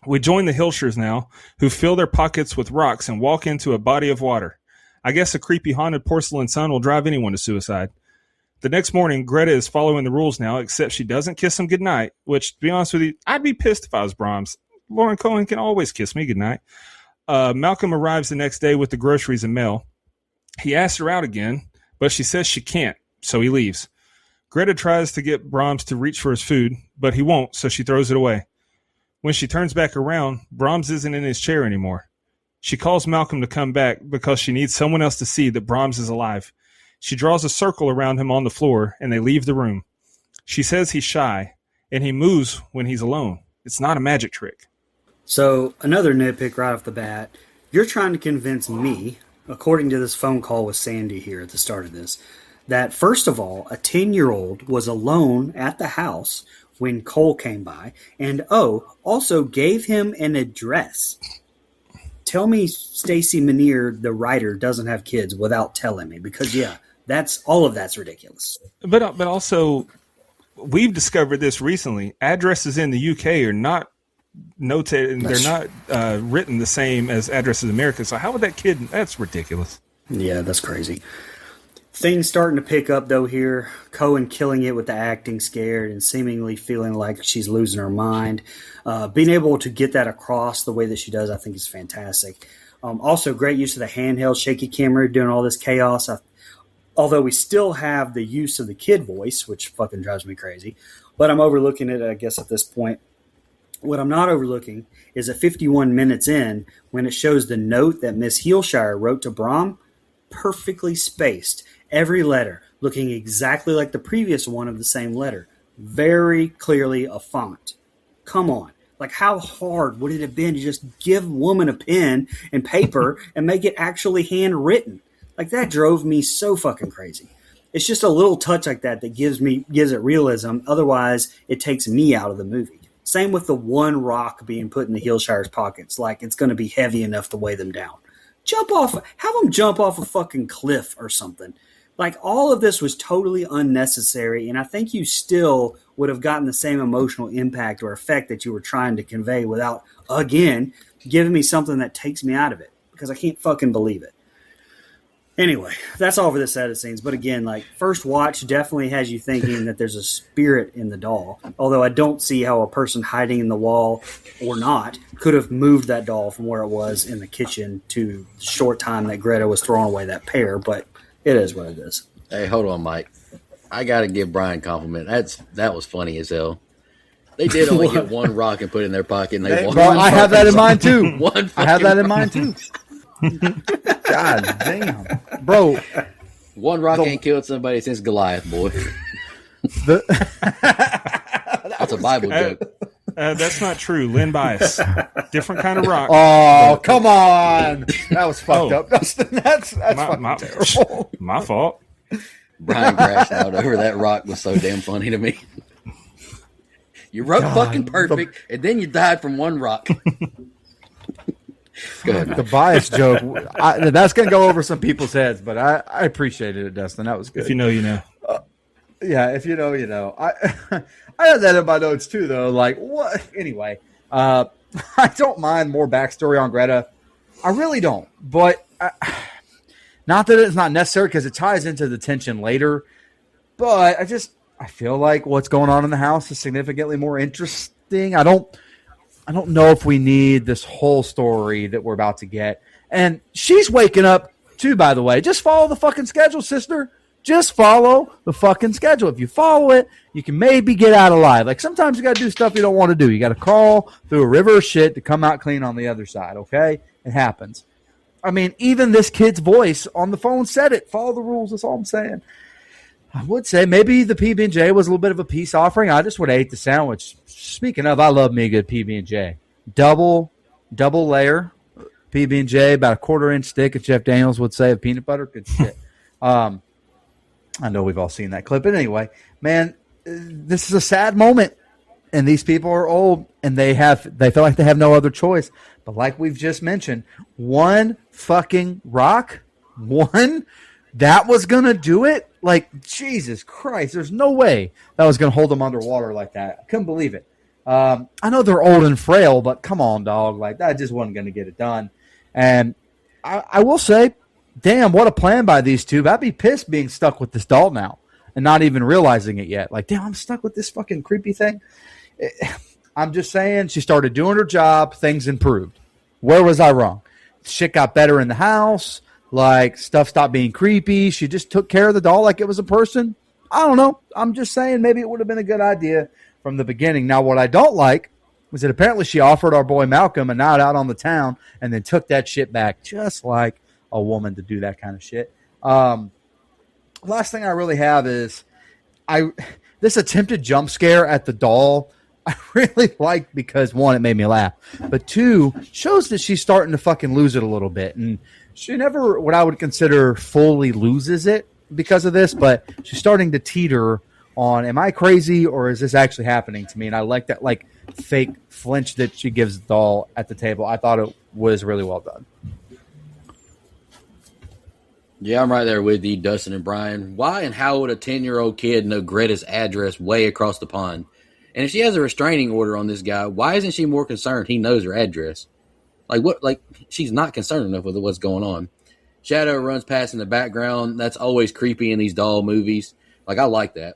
S4: We join the Hilschers now, who fill their pockets with rocks and walk into a body of water. I guess a creepy haunted porcelain sun will drive anyone to suicide. The next morning, Greta is following the rules now, except she doesn't kiss him goodnight, which, to be honest with you, I'd be pissed if I was Brahms. Lauren Cohen can always kiss me goodnight. Malcolm arrives the next day with the groceries and mail. He asks her out again, but she says she can't, so he leaves. Greta tries to get Brahms to reach for his food, but he won't, so she throws it away. When she turns back around, Brahms isn't in his chair anymore. She calls Malcolm to come back because she needs someone else to see that Brahms is alive. She draws a circle around him on the floor, and they leave the room. She says he's shy, and he moves when he's alone. It's not a magic trick.
S5: So, another nitpick right off the bat. You're trying to convince me, according to this phone call with Sandy here at the start of this, that first of all, a 10-year-old was alone at the house when Cole came by, and also gave him an address. Tell me Stacey Menier, the writer, doesn't have kids without telling me, because that's ridiculous.
S4: But also, we've discovered this recently. Addresses in the UK are not notated, they're not written the same as addresses in America. So how would that kid? That's ridiculous.
S5: Yeah, that's crazy. Things starting to pick up, though, here. Cohen killing it with the acting, scared and seemingly feeling like she's losing her mind. Being able to get that across the way that she does, I think, is fantastic. Also, great use of the handheld shaky camera during all this chaos. Although we still have the use of the kid voice, which fucking drives me crazy. But I'm overlooking it, I guess, at this point. What I'm not overlooking is at 51 minutes in, when it shows the note that Miss Heelshire wrote to Brom, perfectly spaced. Every letter looking exactly like the previous one of the same letter. Very clearly a font. Come on. Like, how hard would it have been to just give woman a pen and paper and make it actually handwritten? Like, that drove me so fucking crazy. It's just a little touch like that that gives it realism. Otherwise, it takes me out of the movie. Same with the one rock being put in the Hillshire's pockets. Like, it's going to be heavy enough to weigh them down. Have them jump off a fucking cliff or something. Like, all of this was totally unnecessary, and I think you still would have gotten the same emotional impact or effect that you were trying to convey without, again, giving me something that takes me out of it, because I can't fucking believe it. Anyway, that's all for this set of scenes. But again, like, first watch definitely has you thinking that there's a spirit in the doll. Although I don't see how a person hiding in the wall or not could have moved that doll from where it was in the kitchen to the short time that Greta was throwing away that pear. But it is what it is.
S3: Hey, hold on, Mike. I got to give Brian a compliment. That was funny as hell. They did only get one rock and put it in their pocket. And they
S6: Bro, I have that in mind too. I have that in mind too. God damn, bro!
S3: One rock ain't killed somebody since Goliath, boy. That's a Bible joke.
S4: That's not true. Lynn Bias, different kind of rock.
S6: Oh, come on! That was fucked up. That's fucking terrible.
S4: My fault.
S3: Brian crashed out over that rock was so damn funny to me. You wrote fucking perfect, and then you died from one rock. Go ahead,
S6: the bias joke. That's going to go over some people's heads, but I appreciated it, Dustin. That was good.
S4: If you know, you know.
S6: Yeah, if you know, you know. I had that in my notes too, though. Like, what? Anyway, I don't mind more backstory on Greta. I really don't. But not that it's not necessary, because it ties into the tension later. But I feel like what's going on in the house is significantly more interesting. I don't know if we need this whole story that we're about to get. And she's waking up too, by the way. Just follow the fucking schedule, sister. Just follow the fucking schedule. If you follow it, you can maybe get out alive. Like, sometimes you got to do stuff you don't want to do. You got to crawl through a river of shit to come out clean on the other side, okay? It happens. I mean, even this kid's voice on the phone said it. Follow the rules. That's all I'm saying. I would say maybe the PB&J was a little bit of a peace offering. I just would have ate the sandwich. Speaking of, I love me a good PB&J. Double layer PB&J, about a quarter-inch stick, as Jeff Daniels would say, of peanut butter. Good shit. I know we've all seen that clip. But anyway, man, this is a sad moment. And these people are old, and they feel like they have no other choice. But like we've just mentioned, one fucking rock, that was going to do it? Like, Jesus Christ, there's no way that was going to hold them underwater like that. I couldn't believe it. I know they're old and frail, but come on, dog. Like, that just wasn't going to get it done. And I will say, damn, what a plan by these two. I'd be pissed being stuck with this doll now and not even realizing it yet. Like, damn, I'm stuck with this fucking creepy thing. I'm just saying, she started doing her job. Things improved. Where was I wrong? Shit got better in the house. Like, stuff stopped being creepy. She just took care of the doll like it was a person. I don't know. I'm just saying maybe it would have been a good idea from the beginning. Now, what I don't like was that apparently she offered our boy Malcolm a night out on the town and then took that shit back, just like a woman to do that kind of shit. Last thing I really have is this attempted jump scare at the doll I really liked, because one, it made me laugh, but two, shows that she's starting to fucking lose it a little bit. And she never, what I would consider, fully loses it because of this, but she's starting to teeter on, am I crazy or is this actually happening to me? And I like that, like, fake flinch that she gives the doll at the table. I thought it was really well done.
S3: Yeah, I'm right there with you, Dustin and Brian. Why and how would a 10-year-old kid know Greta's address way across the pond? And if she has a restraining order on this guy, why isn't she more concerned he knows her address? Like, what? Like, she's not concerned enough with what's going on. Shadow runs past in the background. That's always creepy in these doll movies. Like, I like that.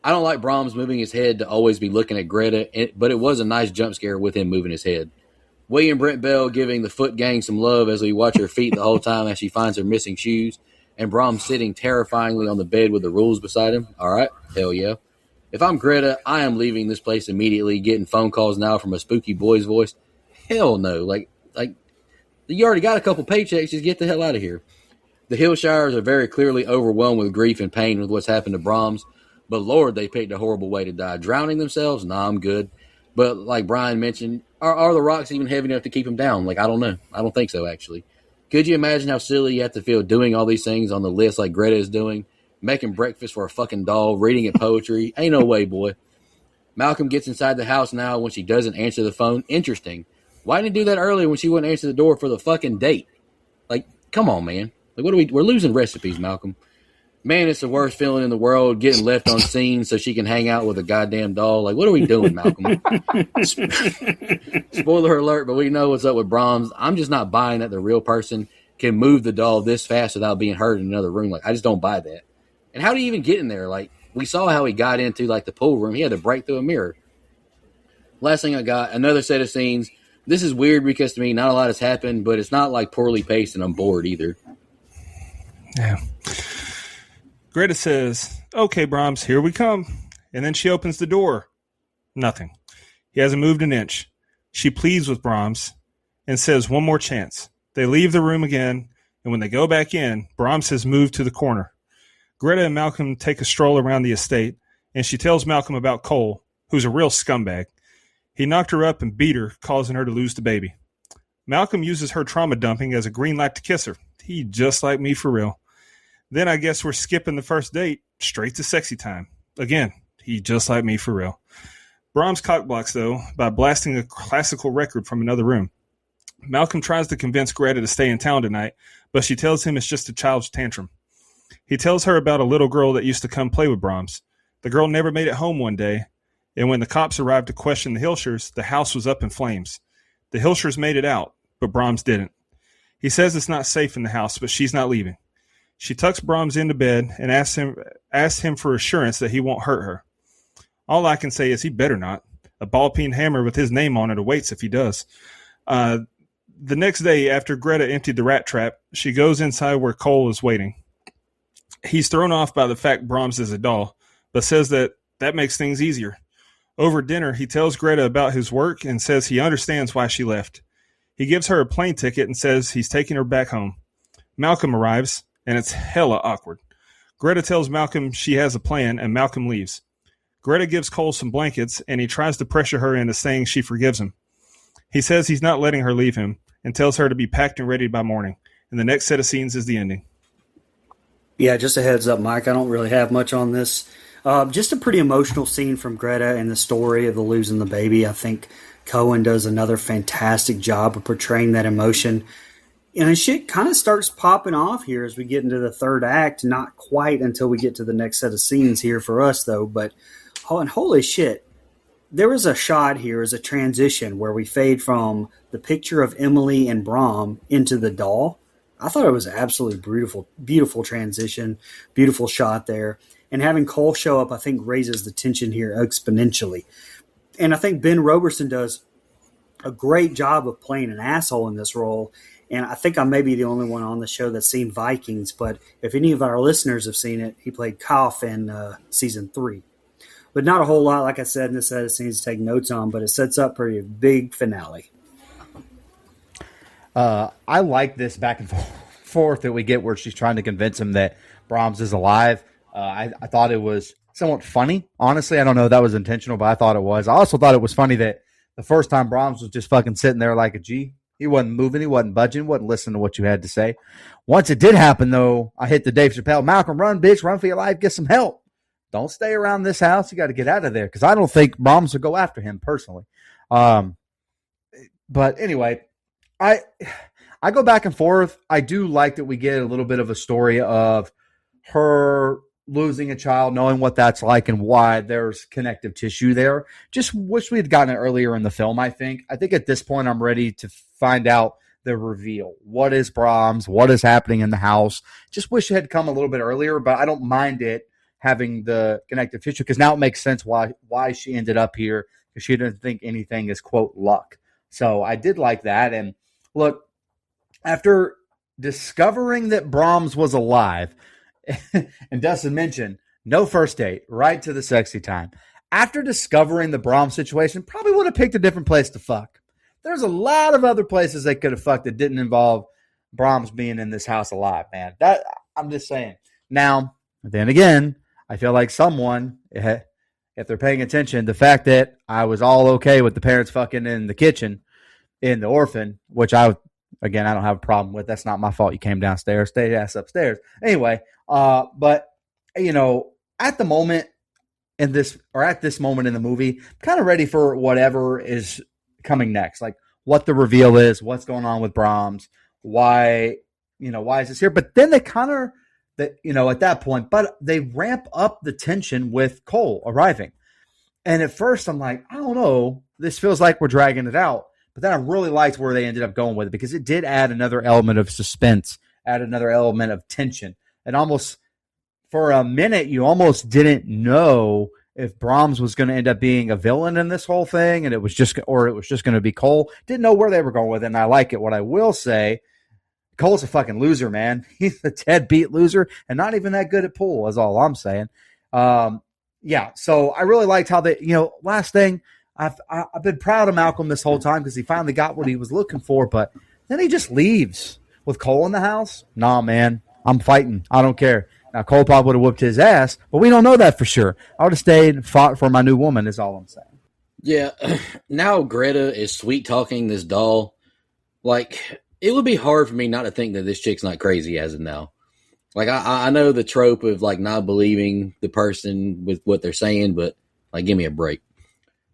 S3: I don't like Brahms moving his head to always be looking at Greta, but it was a nice jump scare with him moving his head. William Brent Bell giving the foot gang some love as we watch her feet the whole time as she finds her missing shoes, and Brahms sitting terrifyingly on the bed with the rules beside him. All right, hell yeah. If I'm Greta, I am leaving this place immediately, getting phone calls now from a spooky boy's voice. Hell no. Like you already got a couple paychecks, just get the hell out of here. The Hillshires are very clearly overwhelmed with grief and pain with what's happened to Brahms, but Lord, they picked a horrible way to die. Drowning themselves? Nah, I'm good. But like Brian mentioned, are the rocks even heavy enough to keep him down? Like, I don't know. I don't think so, actually. Could you imagine how silly you have to feel doing all these things on the list like Greta is doing? Making breakfast for a fucking doll, reading it poetry? Ain't no way, boy. Malcolm gets inside the house now when she doesn't answer the phone. Interesting. Why didn't he do that earlier when she wouldn't answer the door for the fucking date? Like, come on, man. Like, we're losing recipes, Malcolm. Man, it's the worst feeling in the world, getting left on scene so she can hang out with a goddamn doll. Like, what are we doing, Malcolm? Spoiler alert, but we know what's up with Brahms. I'm just not buying that the real person can move the doll this fast without being hurt in another room. Like, I just don't buy that. And how do you even get in there? Like, we saw how he got into, like, the pool room. He had to break through a mirror. Last thing I got, another set of scenes. This is weird because to me, not a lot has happened, but it's not, like, poorly paced and I'm bored either.
S4: Yeah. Greta says, "Okay, Brahms, here we come." And then she opens the door. Nothing. He hasn't moved an inch. She pleads with Brahms and says, "One more chance." They leave the room again, and when they go back in, Brahms has moved to the corner. Greta and Malcolm take a stroll around the estate, and she tells Malcolm about Cole, who's a real scumbag. He knocked her up and beat her, causing her to lose the baby. Malcolm uses her trauma dumping as a green light to kiss her. He just like me for real. Then I guess we're skipping the first date, straight to sexy time. Again, he just like me for real. Brahms cockblocks, though, by blasting a classical record from another room. Malcolm tries to convince Greta to stay in town tonight, but she tells him it's just a child's tantrum. He tells her about a little girl that used to come play with Brahms. The girl never made it home one day, and when the cops arrived to question the Hilshers, the house was up in flames. The Hilshers made it out, but Brahms didn't. He says it's not safe in the house, but she's not leaving. She tucks Brahms into bed and asks him for assurance that he won't hurt her. All I can say is he better not. A ball-peen hammer with his name on it awaits if he does. The next day, after Greta emptied the rat trap, she goes inside where Cole is waiting. He's thrown off by the fact Brahms is a doll, but says that makes things easier. Over dinner, he tells Greta about his work and says he understands why she left. He gives her a plane ticket and says he's taking her back home. Malcolm arrives, and it's hella awkward. Greta tells Malcolm she has a plan, and Malcolm leaves. Greta gives Cole some blankets, and he tries to pressure her into saying she forgives him. He says he's not letting her leave him, and tells her to be packed and ready by morning. And the next set of scenes is the ending.
S5: Yeah, just a heads up, Mike. I don't really have much on this. Just a pretty emotional scene from Greta and the story of the losing the baby. I think Cohen does another fantastic job of portraying that emotion. And shit kind of starts popping off here as we get into the third act. Not quite until we get to the next set of scenes here for us, though. But and holy shit, there was a shot here as a transition where we fade from the picture of Emily and Brom into the doll. I thought it was absolutely beautiful, beautiful transition, beautiful shot there. And having Cole show up, I think, raises the tension here exponentially. And I think Ben Roberson does a great job of playing an asshole in this role. And I think I may be the only one on the show that's seen Vikings, but if any of our listeners have seen it, he played Koff in season 3. But not a whole lot, like I said, in this set of scenes to take notes on, but it sets up for a big finale.
S6: I like this back and forth that we get where she's trying to convince him that Brahms is alive. I thought it was somewhat funny. Honestly, I don't know if that was intentional, but I thought it was. I also thought it was funny that the first time Brahms was just fucking sitting there like a G. He wasn't moving. He wasn't budging. Wasn't listening to what you had to say. Once it did happen, though, I hit the Dave Chappelle, Malcolm, run, bitch, run for your life, get some help. Don't stay around this house. You got to get out of there because I don't think Brahms would go after him personally. But anyway, I go back and forth. I do like that we get a little bit of a story of her losing a child, knowing what that's like and why there's connective tissue there. Just wish we had gotten it earlier in the film, I think. I think at this point I'm ready to find out the reveal. What is Brahms? What is happening in the house? Just wish it had come a little bit earlier, but I don't mind it having the connective tissue because now it makes sense why she ended up here because she didn't think anything is, quote, luck. So I did like that. And look, after discovering that Brahms was alive, and Dustin mentioned no first date, right to the sexy time. After discovering the Brahms situation, probably would have picked a different place to fuck. There's a lot of other places they could have fucked that didn't involve Brahms being in this house alive, man. That I'm just saying. Now, then again, I feel like someone if they're paying attention, the fact that I was all okay with the parents fucking in the kitchen in the orphan, which I don't have a problem with. That's not my fault. You came downstairs, stay your ass upstairs. Anyway, but at the moment at this moment in the movie, I'm kind of ready for whatever is coming next. Like what the reveal is, what's going on with Brahms, why is this here? But then they kind of at that point, but they ramp up the tension with Cole arriving. And at first I'm like, I don't know, this feels like we're dragging it out. But then I really liked where they ended up going with it because it did add another element of suspense, add another element of tension. And almost for a minute, you almost didn't know if Brahms was going to end up being a villain in this whole thing, and it was just going to be Cole. Didn't know where they were going with it, and I like it. What I will say, Cole's a fucking loser, man. He's a deadbeat loser, and not even that good at pool, is all I'm saying. Yeah, so I really liked how they, last thing, I've been proud of Malcolm this whole time because he finally got what he was looking for, but then he just leaves with Cole in the house. Nah, man, I'm fighting. I don't care. Now, Cole probably would have whooped his ass, but we don't know that for sure. I would have stayed and fought for my new woman is all I'm saying.
S3: Yeah, now Greta is sweet-talking this doll. Like, it would be hard for me not to think that this chick's not crazy as of now. Like, I know the trope of, like, not believing the person with what they're saying, but, like, give me a break.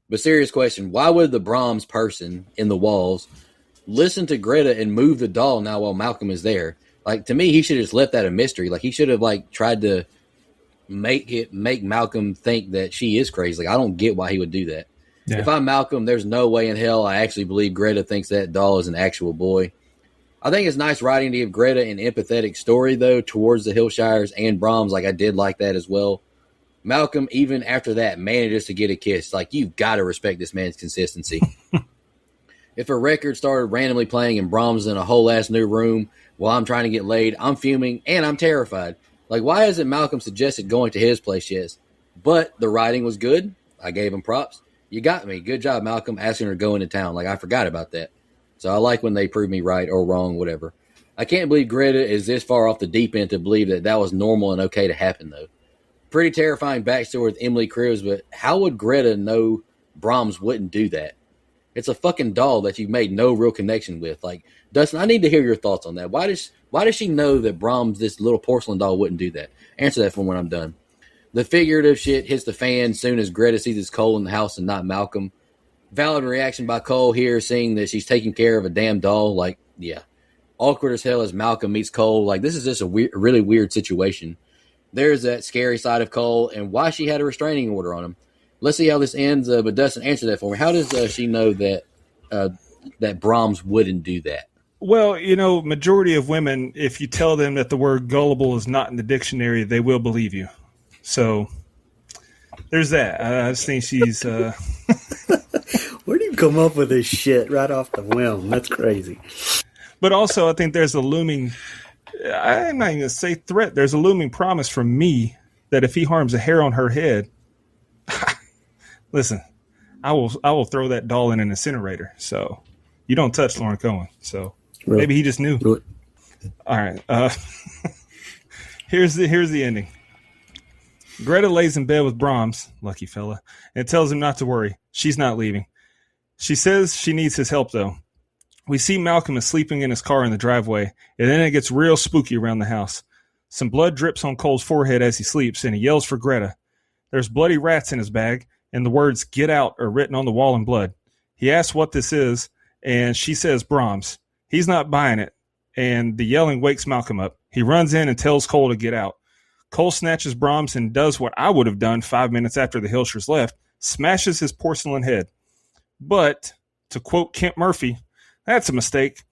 S3: But serious question, why would the Brahms person in the walls listen to Greta and move the doll now while Malcolm is there? Like, to me, he should have just left that a mystery. Like, he should have, like, tried to make Malcolm think that she is crazy. Like, I don't get why he would do that. Yeah. If I'm Malcolm, there's no way in hell I actually believe Greta thinks that doll is an actual boy. I think it's nice writing to give Greta an empathetic story, though, towards the Hillshires and Brahms. Like, I did like that as well. Malcolm, even after that, manages to get a kiss. Like, you've got to respect this man's consistency. If a record started randomly playing and Brahms in a whole-ass new room while I'm trying to get laid, I'm fuming and I'm terrified. Like, why hasn't Malcolm suggested going to his place yet? But the writing was good. I gave him props. You got me. Good job, Malcolm, asking her to go into town. Like, I forgot about that. So I like when they prove me right or wrong, whatever. I can't believe Greta is this far off the deep end to believe that was normal and okay to happen, though. Pretty terrifying backstory with Emily Cribs, but how would Greta know Brahms wouldn't do that? It's a fucking doll that you've made no real connection with. Like, Dustin, I need to hear your thoughts on that. Why does she know that Brahms, this little porcelain doll, wouldn't do that? Answer that for when I'm done. The figurative shit hits the fan soon as Greta sees it's Cole in the house and not Malcolm. Valid reaction by Cole here, seeing that she's taking care of a damn doll. Like, yeah. Awkward as hell as Malcolm meets Cole. Like, this is just a really weird situation. There's that scary side of Cole and why she had a restraining order on him. Let's see how this ends, but Dustin, answer that for me. How does she know that that Brahms wouldn't do that?
S4: Well, majority of women, if you tell them that the word gullible is not in the dictionary, they will believe you. So there's that. I just think she's...
S5: Where do you come up with this shit right off the whim? That's crazy.
S4: But also, I think there's a looming... I'm not even going to say threat. There's a looming promise from me that if he harms a hair on her head... Listen, I will throw that doll in an incinerator. So you don't touch Lauren Cohen. So really? Maybe he just knew. Really? All right. Here's the ending. Greta lays in bed with Brahms, lucky fella, and tells him not to worry. She's not leaving. She says she needs his help, though. We see Malcolm is sleeping in his car in the driveway, and then it gets real spooky around the house. Some blood drips on Cole's forehead as he sleeps, and he yells for Greta. There's bloody rats in his bag, and the words "get out" are written on the wall in blood. He asks what this is, and she says Brahms. He's not buying it, and the yelling wakes Malcolm up. He runs in and tells Cole to get out. Cole snatches Brahms and does what I would have done 5 minutes after the Hillshires left, smashes his porcelain head. But, to quote Kent Murphy, that's a mistake.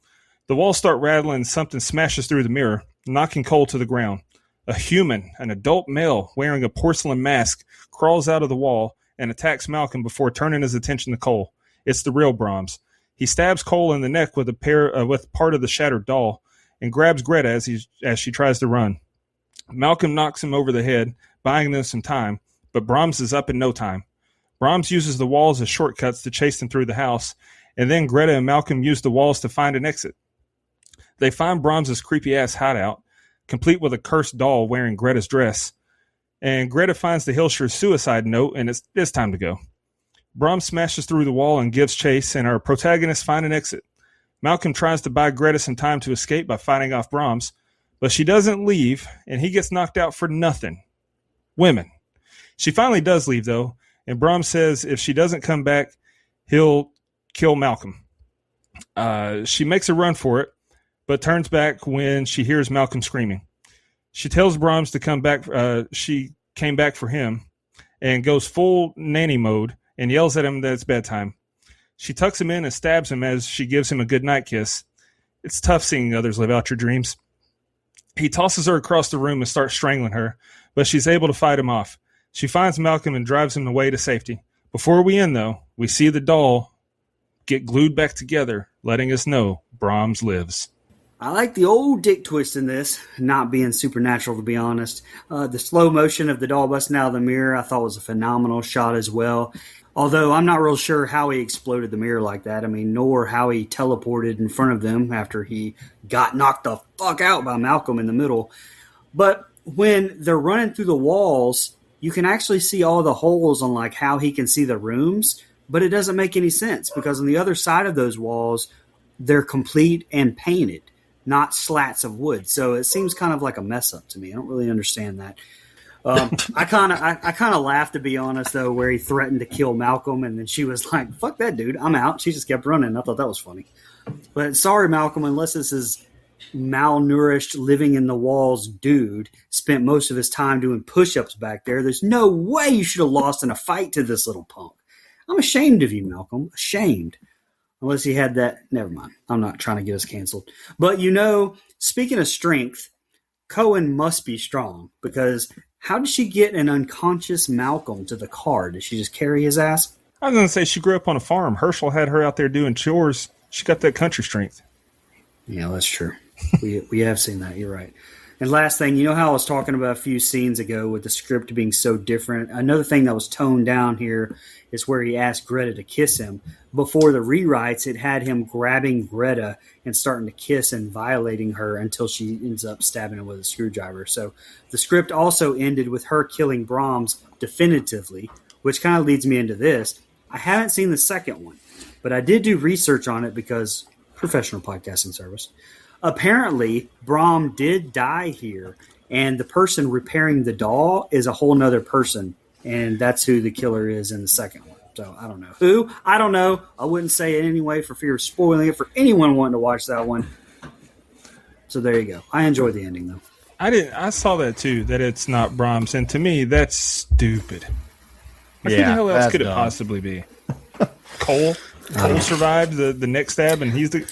S4: The walls start rattling and something smashes through the mirror, knocking Cole to the ground. A human, an adult male wearing a porcelain mask, crawls out of the wall and attacks Malcolm before turning his attention to Cole. It's the real Brahms. He stabs Cole in the neck with with part of the shattered doll and grabs Greta as she tries to run. Malcolm knocks him over the head, buying them some time, but Brahms is up in no time. Brahms uses the walls as shortcuts to chase them through the house, and then Greta and Malcolm use the walls to find an exit. They find Brahms' creepy-ass hideout, complete with a cursed doll wearing Greta's dress. And Greta finds the Hilscher's suicide note, and it's time to go. Brahms smashes through the wall and gives chase, and our protagonists find an exit. Malcolm tries to buy Greta some time to escape by fighting off Brahms, but she doesn't leave, and he gets knocked out for nothing. Women. She finally does leave, though, and Brahms says if she doesn't come back, he'll kill Malcolm. She makes a run for it, but turns back when she hears Malcolm screaming. She tells Brahms to come back. She came back for him and goes full nanny mode and yells at him that it's bedtime. She tucks him in and stabs him as she gives him a goodnight kiss. It's tough seeing others live out your dreams. He tosses her across the room and starts strangling her, but she's able to fight him off. She finds Malcolm and drives him away to safety. Before we end, though, we see the doll get glued back together, letting us know Brahms lives.
S5: I like the old dick twist in this, not being supernatural, to be honest. The slow motion of the doll busting out of the mirror I thought was a phenomenal shot as well. Although I'm not real sure how he exploded the mirror like that. I mean, nor how he teleported in front of them after he got knocked the fuck out by Malcolm in the middle. But when they're running through the walls, you can actually see all the holes on like how he can see the rooms, but it doesn't make any sense because on the other side of those walls, they're complete and painted, not slats of wood. So it seems kind of like a mess up to me. I don't really understand that. I kind of laughed, to be honest, though, where he threatened to kill Malcolm, and then she was like, "Fuck that, dude! I'm out." She just kept running. I thought that was funny. But sorry, Malcolm, unless this is malnourished, living in the walls dude spent most of his time doing push-ups back there. There's no way you should have lost in a fight to this little punk. I'm ashamed of you, Malcolm. Ashamed. Unless he had that. Never mind. I'm not trying to get us canceled. But speaking of strength, Cohen must be strong because how did she get an unconscious Malcolm to the car? Did she just carry his ass?
S4: I was going to say she grew up on a farm. Herschel had her out there doing chores. She got that country strength.
S5: Yeah, that's true. We have seen that. You're right. And last thing, you know how I was talking about a few scenes ago with the script being so different? Another thing that was toned down here is where he asked Greta to kiss him. Before the rewrites, it had him grabbing Greta and starting to kiss and violating her until she ends up stabbing him with a screwdriver. So the script also ended with her killing Brahms definitively, which kind of leads me into this. I haven't seen the second one, but I did do research on it because professional podcasting service. Apparently, Brahm did die here, and the person repairing the doll is a whole nother person, and that's who the killer is in the second one. So, I don't know. Who? I don't know. I wouldn't say it anyway for fear of spoiling it for anyone wanting to watch that one. So, there you go. I enjoyed the ending, though.
S4: I saw that, too, that it's not Brahms, and to me, that's stupid. Like, who the hell else could it possibly be? Cole? Cole survived the neck stab, and he's the...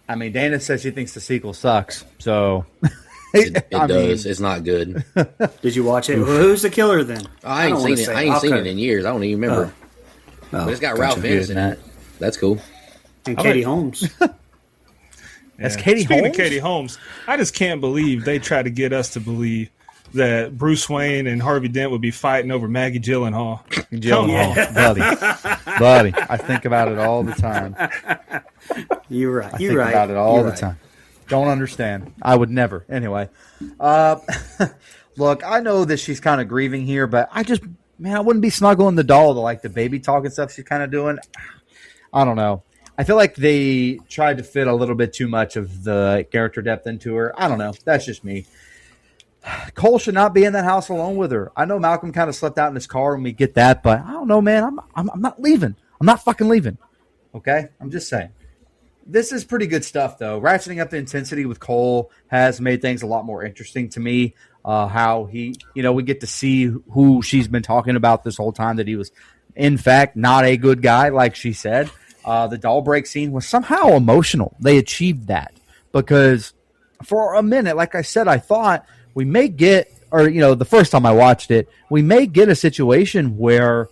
S6: I mean, Dana says she thinks the sequel sucks, so...
S3: It does. It's not good.
S5: Did you watch it? Well, who's the killer, then?
S3: I ain't seen it. I ain't seen it in years. I don't even remember. But it's got Ralph Fiennes in it. That's cool.
S5: And Katie Holmes.
S6: That's Katie Holmes?
S4: Speaking of Katie Holmes, I just can't believe they tried to get us to believe that Bruce Wayne and Harvey Dent would be fighting over Maggie Gyllenhaal.
S6: Buddy, I think about it all the time.
S5: You're right.
S6: I think about it all the time. Don't understand. I would never. Anyway, look, I know that she's kind of grieving here, but I wouldn't be snuggling the doll to like the baby talk and stuff she's kind of doing. I don't know. I feel like they tried to fit a little bit too much of the character depth into her. I don't know. That's just me. Cole should not be in that house alone with her. I know Malcolm kind of slept out in his car and we get that, but I don't know, man. I'm not leaving. I'm not fucking leaving. Okay? I'm just saying. This is pretty good stuff, though. Ratcheting up the intensity with Cole has made things a lot more interesting to me. How he, we get to see who she's been talking about this whole time, that he was, in fact, not a good guy, like she said. The doll break scene was somehow emotional. They achieved that because for a minute, like I said, I thought we may get, or, the first time I watched it, we may get a situation where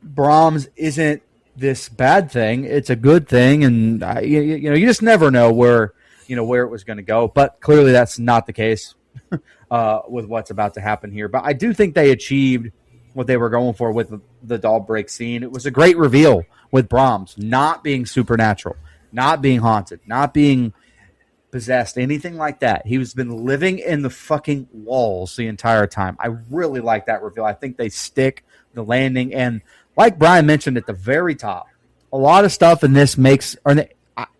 S6: Brahms isn't this bad thing. It's a good thing. And, you just never know where it was going to go. But clearly that's not the case with what's about to happen here. But I do think they achieved what they were going for with the doll break scene. It was a great reveal with Brahms not being supernatural, not being haunted, not being possessed, anything like that. He's been living in the fucking walls the entire time. I really like that reveal. I think they stick the landing, and like Brian mentioned at the very top, a lot of stuff in this makes, or that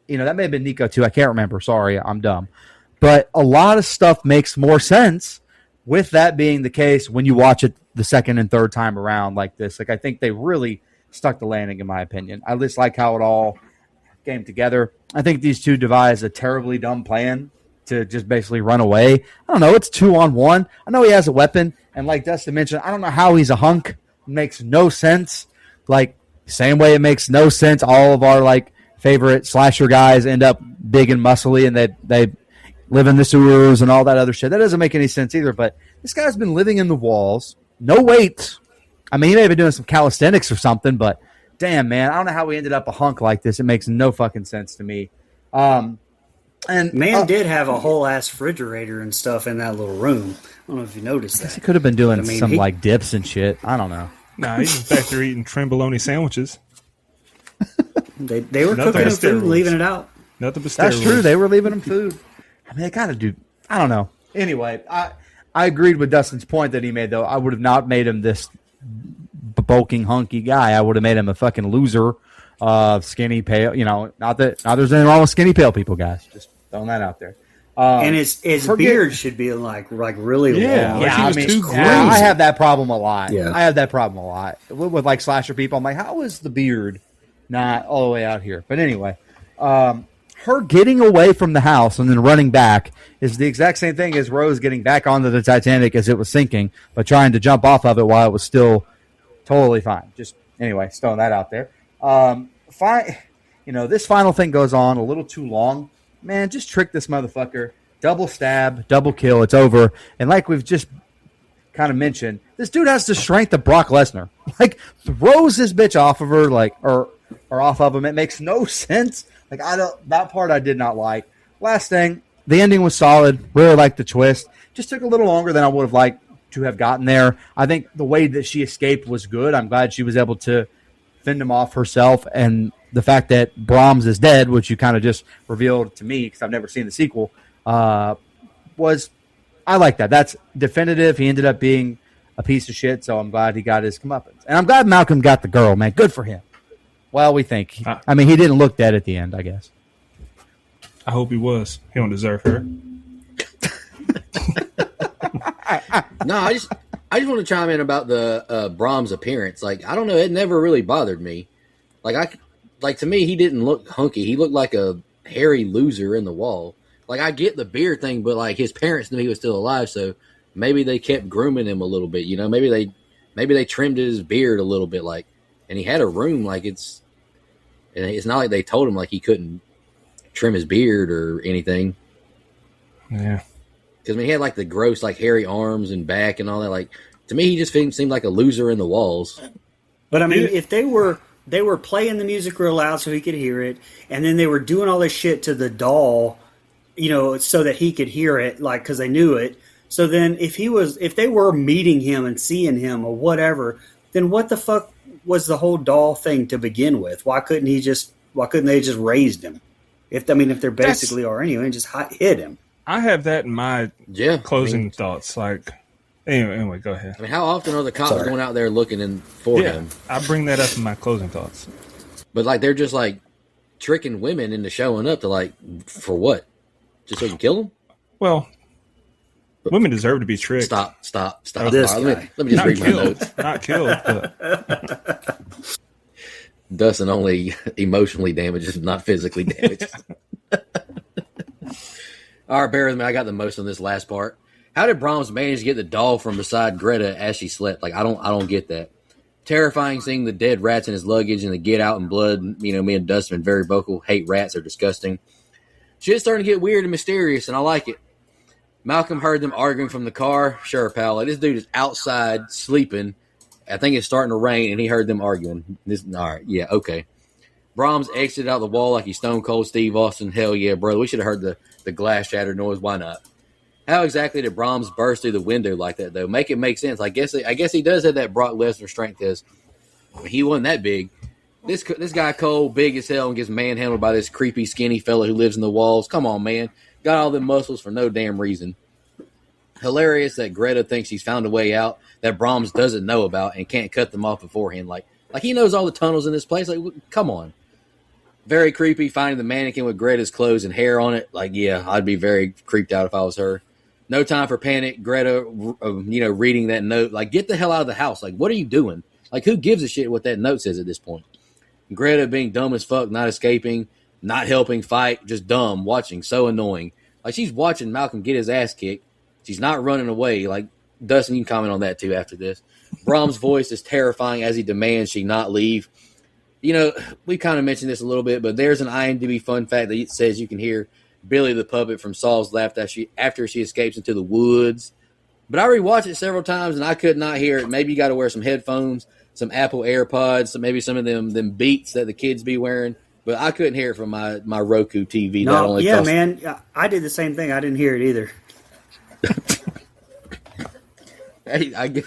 S6: may have been Nico too. I can't remember. Sorry, I'm dumb. But a lot of stuff makes more sense with that being the case when you watch it the second and third time around like this. Like, I think they really stuck the landing, in my opinion. I just like how it all came together. I think these two devise a terribly dumb plan to just basically run away. I don't know. It's 2-on-1. I know he has a weapon, and like Dustin mentioned, I don't know how he's a hunk. It makes no sense. Like, same way it makes no sense all of our like favorite slasher guys end up big and muscly, and they live in the sewers and all that other shit. That doesn't make any sense either. But this guy's been living in the walls, no weight. I mean, he may have been doing some calisthenics or something, but damn, man, I don't know how we ended up a hunk like this. It makes no fucking sense to me. And
S5: Man did have a whole ass refrigerator and stuff in that little room. I don't know if you noticed that.
S6: He could have been doing some like dips and shit. I don't know.
S4: Nah, he was back there eating Trembolone sandwiches.
S5: They were
S4: Nothing
S5: cooking
S4: but
S5: him food and
S4: steroids.
S5: leaving it out.
S4: Nothing but steroids.
S6: That's true. They were leaving him food. I mean, they gotta do. I don't know. Anyway, I agreed with Dustin's point that he made, though. I would have not made him this bulking, hunky guy. I would have made him a fucking loser, skinny, pale. You know, not that there's anything wrong with skinny, pale people, guys. Just throwing that out there.
S5: And his beard should be like really long.
S4: Like he was too gross.
S6: I have that problem a lot.
S5: Yeah.
S6: I have that problem a lot with like slasher people. I'm like, how is the beard not all the way out here? But anyway, her getting away from the house and then running back is the exact same thing as Rose getting back onto the Titanic as it was sinking, but trying to jump off of it while it was still totally fine. Just anyway, throwing that out there. This final thing goes on a little too long. Man, just trick this motherfucker. Double stab, double kill. It's over. And like we've just kind of mentioned, this dude has the strength of Brock Lesnar. Like, throws this bitch off of her, like, or off of him. It makes no sense. Like, that part I did not like. Last thing, the ending was solid. Really liked the twist. Just took a little longer than I would have liked to have gotten there. I think the way that she escaped was good. I'm glad she was able to fend him off herself, and the fact that Brahms is dead, which you kind of just revealed to me because I've never seen the sequel, I like that. That's definitive. He ended up being a piece of shit, so I'm glad he got his comeuppance. And I'm glad Malcolm got the girl, man. Good for him. Well, we think. I mean, he didn't look dead at the end, I guess.
S4: I hope he was. He don't deserve her.
S3: No, I just want to chime in about the Brahms appearance. Like, I don't know, it never really bothered me. Like to me, he didn't look hunky. He looked like a hairy loser in the wall. Like, I get the beard thing, but like his parents knew he was still alive, so maybe they kept grooming him a little bit. You know, maybe they trimmed his beard a little bit, like, and he had a room. Like, it's not like they told him like he couldn't trim his beard or anything.
S4: Yeah.
S3: Because he had like the gross, like hairy arms and back and all that. Like, to me, he just seemed like a loser in the walls.
S5: But I mean, if they were playing the music real loud so he could hear it, and then they were doing all this shit to the doll, you know, so that he could hear it, like, because they knew it. So then, if they were meeting him and seeing him or whatever, then what the fuck was the whole doll thing to begin with? Why couldn't they just raised him? If they're basically are anyway, and just hit him.
S4: I have that in my closing thoughts. Like, anyway, go ahead.
S3: I mean, how often are the cops going out there looking for him?
S4: I bring that up in my closing thoughts.
S3: But like, they're just like tricking women into showing up to like, for what? Just so they can kill them?
S4: Well, women deserve to be tricked.
S3: Stop.
S5: This
S3: All right,
S5: guy.
S3: let me just
S4: Not
S3: read my
S4: killed.
S3: notes.
S4: Not killed, but
S3: Dustin only emotionally damages, not physically damaged. All right, bear with me. I got the most on this last part. How did Brahms manage to get the doll from beside Greta as she slept? Like, I don't get that. Terrifying seeing the dead rats in his luggage and the get out and blood. You know, me and Dustin have been very vocal. Hate rats, are disgusting. Shit's starting to get weird and mysterious, and I like it. Malcolm heard them arguing from the car. Sure, pal. Like, this dude is outside sleeping. I think it's starting to rain, and he heard them arguing. All right, yeah, okay. Brahms exited out the wall like he's Stone Cold Steve Austin. Hell yeah, brother. We should have heard the glass shatter noise. Why not? How exactly did Brahms burst through the window like that, though? Make it make sense. I guess he does have that Brock Lesnar strength. He wasn't that big. This guy Cole, big as hell, and gets manhandled by this creepy, skinny fella who lives in the walls. Come on, man. Got all them muscles for no damn reason. Hilarious that Greta thinks she's found a way out that Brahms doesn't know about and can't cut them off beforehand. Like he knows all the tunnels in this place. Like, come on. Very creepy finding the mannequin with Greta's clothes and hair on it. Like, yeah, I'd be very creeped out if I was her. No time for panic. Greta, reading that note. Like, get the hell out of the house. Like, what are you doing? Like, who gives a shit what that note says at this point? Greta being dumb as fuck, not escaping, not helping fight, just dumb, watching, so annoying. Like, she's watching Malcolm get his ass kicked. She's not running away. Like, Dustin, you can comment on that too after this. Brahms' voice is terrifying as he demands she not leave. We kind of mentioned this a little bit, but there's an IMDb fun fact that says you can hear Billy the puppet from Saul's laugh after she escapes into the woods. But I rewatched it several times and I could not hear it. Maybe you got to wear some headphones, some Apple AirPods, maybe some of them Beats that the kids be wearing. But I couldn't hear it from my Roku TV.
S5: Man, I did the same thing. I didn't hear it either.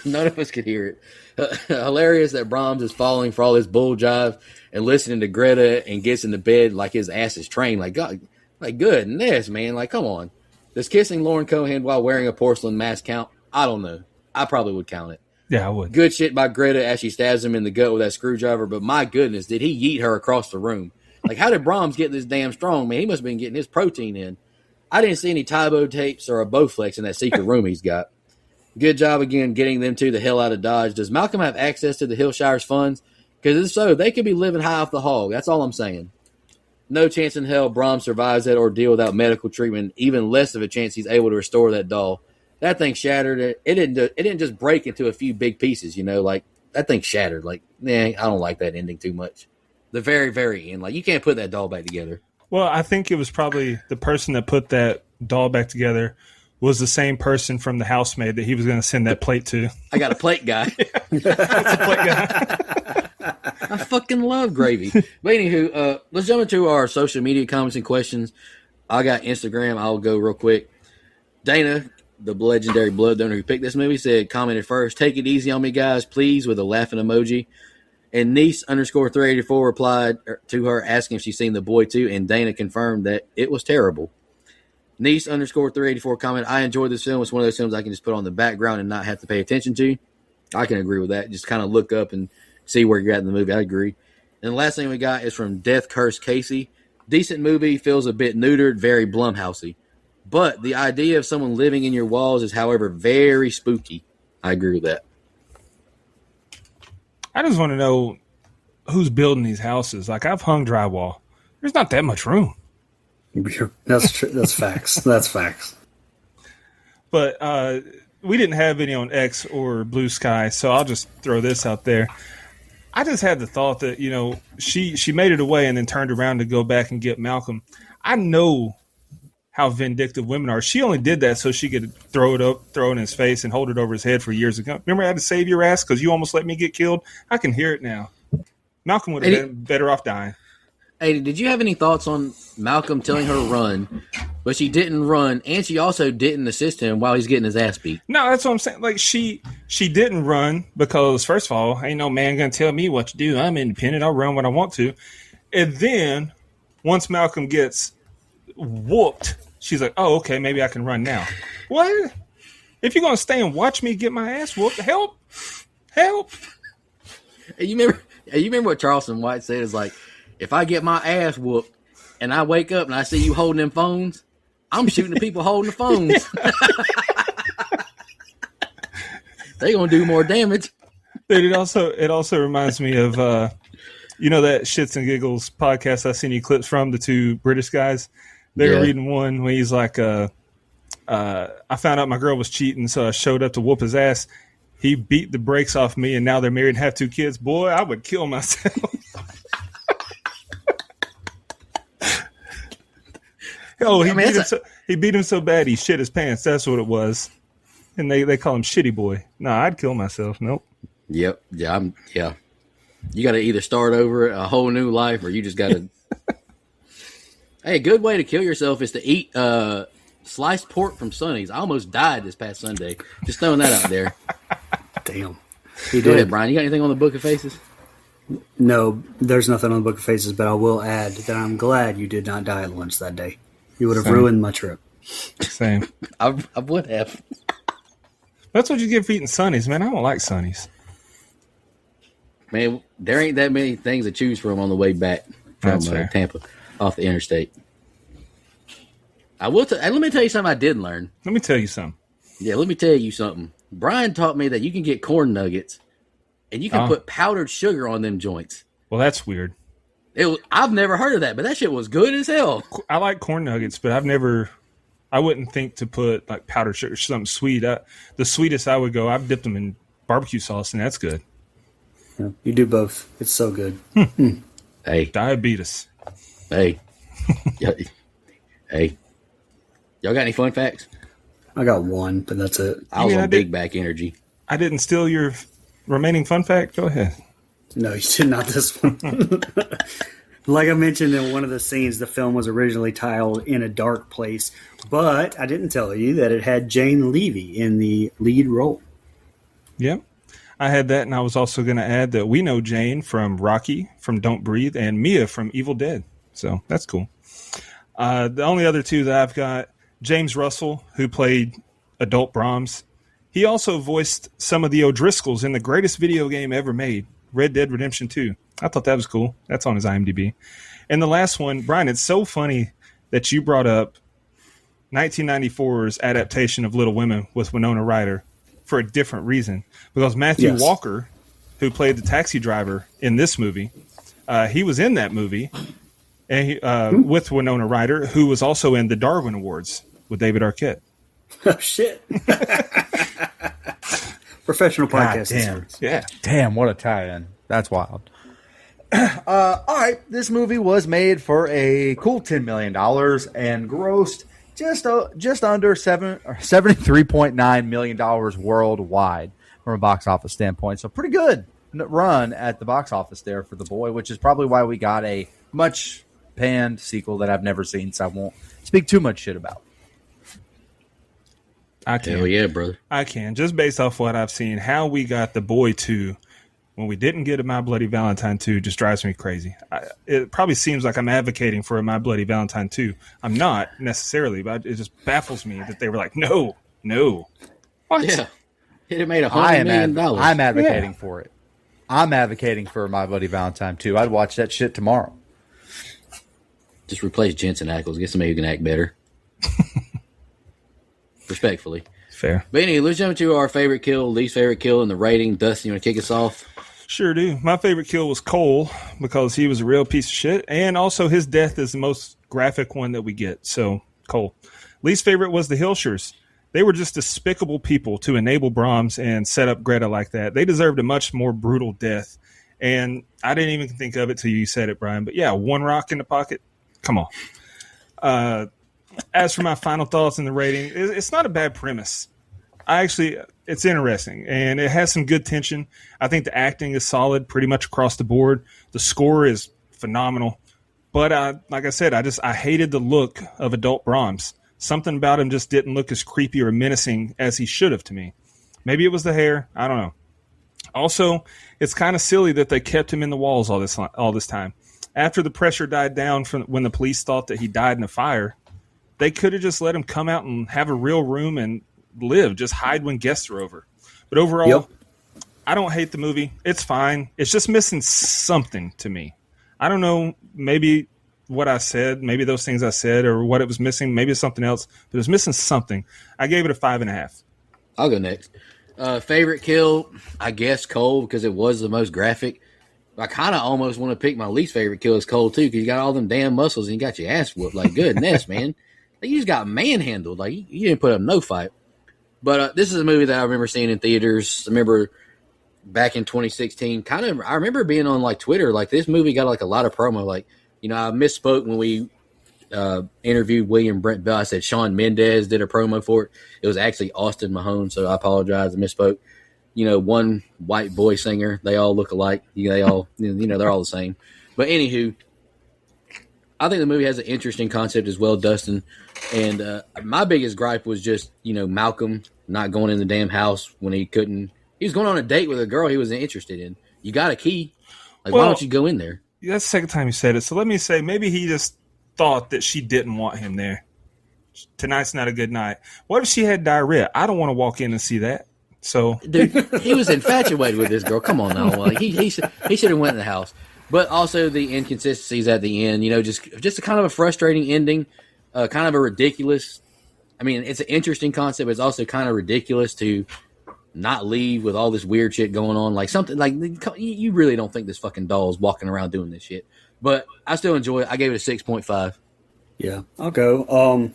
S3: None of us could hear it. Hilarious that Brahms is falling for all his bull jive and listening to Greta and gets into bed like his ass is trained. Like, God, like, goodness, man. Like, come on. Does kissing Lauren Cohan while wearing a porcelain mask count? I don't know. I probably would count it.
S4: Yeah, I would.
S3: Good shit by Greta as she stabs him in the gut with that screwdriver, but my goodness, did he yeet her across the room? Like, how did Brahms get this damn strong, man? He must have been getting his protein in. I didn't see any Tybo tapes or a Bowflex in that secret room he's got. Good job again getting them two the hell out of Dodge. Does Malcolm have access to the Hillshire's funds? Because if so, they could be living high off the hog. That's all I'm saying. No chance in hell Brahms survives that ordeal without medical treatment. Even less of a chance he's able to restore that doll. That thing shattered. It didn't just break into a few big pieces, like that thing shattered. Like, I don't like that ending too much. The very, very end. Like, you can't put that doll back together.
S4: Well, I think it was probably the person that put that doll back together was the same person from The Housemaid that he was going to send that plate to.
S3: I got a plate guy.
S4: That's a plate guy.
S3: I fucking love gravy. But anywho, let's jump into our social media comments and questions. I got Instagram. I'll go real quick. Dana, the legendary blood donor who picked this movie, commented first, "Take it easy on me, guys, please," with a laughing emoji. And Niece_384 replied to her asking if she's seen The Boy too, and Dana confirmed that it was terrible. Niece_384 comment, "I enjoyed this film. It's one of those films I can just put on the background and not have to pay attention to." I can agree with that. Just kind of look up and see where you're at in the movie. I agree. And the last thing we got is from Death Curse Casey. "Decent movie, feels a bit neutered, very Blumhousey. But the idea of someone living in your walls is, however, very spooky." I agree with that.
S4: I just want to know who's building these houses. Like, I've hung drywall. There's not that much room.
S5: That's true. That's facts. That's facts.
S4: But we didn't have any on X or Blue Sky, so I'll just throw this out there. I just had the thought that, she made it away and then turned around to go back and get Malcolm. I know how vindictive women are. She only did that so she could throw it in his face and hold it over his head for years ago. Remember I had to save your ass because you almost let me get killed? I can hear it now. Malcolm would have been better off dying.
S3: Hey, did you have any thoughts on Malcolm telling her to run, but she didn't run, and she also didn't assist him while he's getting his ass beat?
S4: No, that's what I'm saying. Like, she didn't run because, first of all, ain't no man going to tell me what to do. I'm independent. I'll run when I want to. And then, once Malcolm gets whooped, she's like, oh, okay, maybe I can run now. What? If you're going to stay and watch me get my ass whooped, help.
S3: Hey, you remember what Charleston White said? Is like, if I get my ass whooped and I wake up and I see you holding them phones, I'm shooting the people holding the phones. They're going to do more damage.
S4: Dude, it also reminds me of, that Shits and Giggles podcast I seen you clips from, the two British guys. They were reading one where he's like, I found out my girl was cheating, so I showed up to whoop his ass. He beat the brakes off me, and now they're married and have 2 kids. Boy, I would kill myself. He beat him so bad he shit his pants. That's what it was. And they call him Shitty Boy. No, I'd kill myself. Nope.
S3: Yep. Yeah. You got to either start over a whole new life, or you just got to. Hey, a good way to kill yourself is to eat sliced pork from Sonny's. I almost died this past Sunday. Just throwing that out there.
S5: Damn.
S3: Go ahead, Brian. You got anything on the Book of Faces?
S5: No, there's nothing on the Book of Faces, but I will add that I'm glad you did not die at lunch that day. You would have
S4: Same.
S5: ruined my trip.
S4: Same.
S3: I would have.
S4: That's what you get for eating Sunnies, man. I don't like Sunnies.
S3: Man, there ain't that many things to choose from on the way back from
S4: That's fair.
S3: Tampa off the interstate. I will. Let me tell you something I did learn.
S4: Let me tell you something.
S3: Yeah, let me tell you something. Brian taught me that you can get corn nuggets and you can put powdered sugar on them joints.
S4: Well, that's weird.
S3: I've never heard of that, but that shit was good as hell.
S4: I like corn nuggets, but I wouldn't think to put like powdered sugar, something sweet. The sweetest I would go, I've dipped them in barbecue sauce, and that's good.
S5: Yeah, you do both. It's so good.
S3: Hey,
S4: Diabetes.
S3: hey, hey. Y'all got any fun facts?
S5: I got one, but that's it.
S3: I was
S4: mean
S3: on
S4: I
S3: big
S4: did-
S3: back energy.
S4: I didn't steal your remaining fun fact. Go ahead.
S5: No, you did not this one. Like I mentioned in one of the scenes, the film was originally titled In a Dark Place, but I didn't tell you that it had Jane Levy in the lead role.
S4: Yep. I had that, and I was also going to add that we know Jane from Rocky, from Don't Breathe, and Mia from Evil Dead. So that's cool. The only other two that I've got, James Russell, who played Adult Brahms. He also voiced some of the O'Driscolls in the greatest video game ever made, Red Dead Redemption 2. I thought that was cool. That's on his IMDb. And the last one, Brian, it's so funny that you brought up 1994's adaptation of Little Women with Winona Ryder for a different reason. Because Matthew
S5: Yes.
S4: Walker, who played the taxi driver in this movie, he was in that movie and with Winona Ryder, who was also in the Darwin Awards with David Arquette.
S5: Oh, shit. Professional
S6: God
S5: podcast.
S6: damn.
S4: Yeah.
S6: Damn, what a tie-in. That's wild. All right, this movie was made for a cool $10 million and grossed just under $73.9 million worldwide from a box office standpoint. So pretty good run at the box office there for The Boy, which is probably why we got a much panned sequel that I've never seen, so I won't speak too much shit about.
S4: I can.
S3: Hell yeah, brother.
S4: I can. Just based off what I've seen, how we got The Boy 2 when we didn't get a My Bloody Valentine 2 just drives me crazy. It probably seems like I'm advocating for a My Bloody Valentine 2. I'm not necessarily, but it just baffles me that they were like, no. What?
S3: Yeah. It made $100 million.
S6: I'm advocating for it. I'm advocating for My Bloody Valentine 2. I'd watch that shit tomorrow.
S3: Just replace Jensen Ackles. Get somebody who can act better. Respectfully.
S4: Fair.
S3: But anyway, let's jump to our favorite kill, least favorite kill, and the rating. Dustin, you want to kick us off?
S4: Sure do. My favorite kill was Cole because he was a real piece of shit. And also his death is the most graphic one that we get. So, Cole. Least favorite was the Hilshers. They were just despicable people to enable Brahms and set up Greta like that. They deserved a much more brutal death. And I didn't even think of it till you said it, Brian. But yeah, one rock in the pocket. Come on. As for my final thoughts in the rating, it's not a bad premise. It's interesting, and it has some good tension. I think the acting is solid pretty much across the board. The score is phenomenal. But like I said, I hated the look of Adult Brahms. Something about him just didn't look as creepy or menacing as he should have to me. Maybe it was the hair. I don't know. Also, it's kind of silly that they kept him in the walls all this time. After the pressure died down from when the police thought that he died in a fire, they could have just let him come out and have a real room and live, just hide when guests are over. But overall, I don't hate the movie. It's fine. It's just missing something to me. I don't know, maybe what I said, maybe those things I said or what it was missing, maybe it's something else, but it was missing something. I gave it a 5.5.
S3: I'll go next. Favorite kill, I guess Cole, because it was the most graphic. I kind of almost want to pick my least favorite kill as Cole, too, because you got all them damn muscles and you got your ass whooped. Like, goodness, man. Like, you just got manhandled. Like, you didn't put up no fight. But this is a movie that I remember seeing in theaters. I remember back in 2016, I remember being on, like, Twitter. Like, this movie got, like, a lot of promo. Like, I misspoke when we interviewed William Brent Bell. I said Shawn Mendes did a promo for it. It was actually Austin Mahone, so I apologize. I misspoke. One white boy singer. They all look alike. They all, they're all the same. But anywho, I think the movie has an interesting concept as well, Dustin. And my biggest gripe was just, Malcolm not going in the damn house when he couldn't. He was going on a date with a girl he wasn't interested in. You got a key. Like,
S4: Well-
S3: why don't you go in there?
S4: That's the second time you said it. So let me say, maybe he just thought that she didn't want him there. Tonight's not a good night. What if she had diarrhea? I don't want to walk in and see that. So
S3: Dude, he was infatuated with this girl. Come on now, like he should have went in the house. But also the inconsistencies at the end, just a kind of a frustrating ending, kind of a ridiculous. I mean, it's an interesting concept, but it's also kind of ridiculous to not leave with all this weird shit going on. Like something like you really don't think this fucking doll's walking around doing this shit. But I still enjoy it. I gave it a 6.5.
S5: Yeah, I'll go.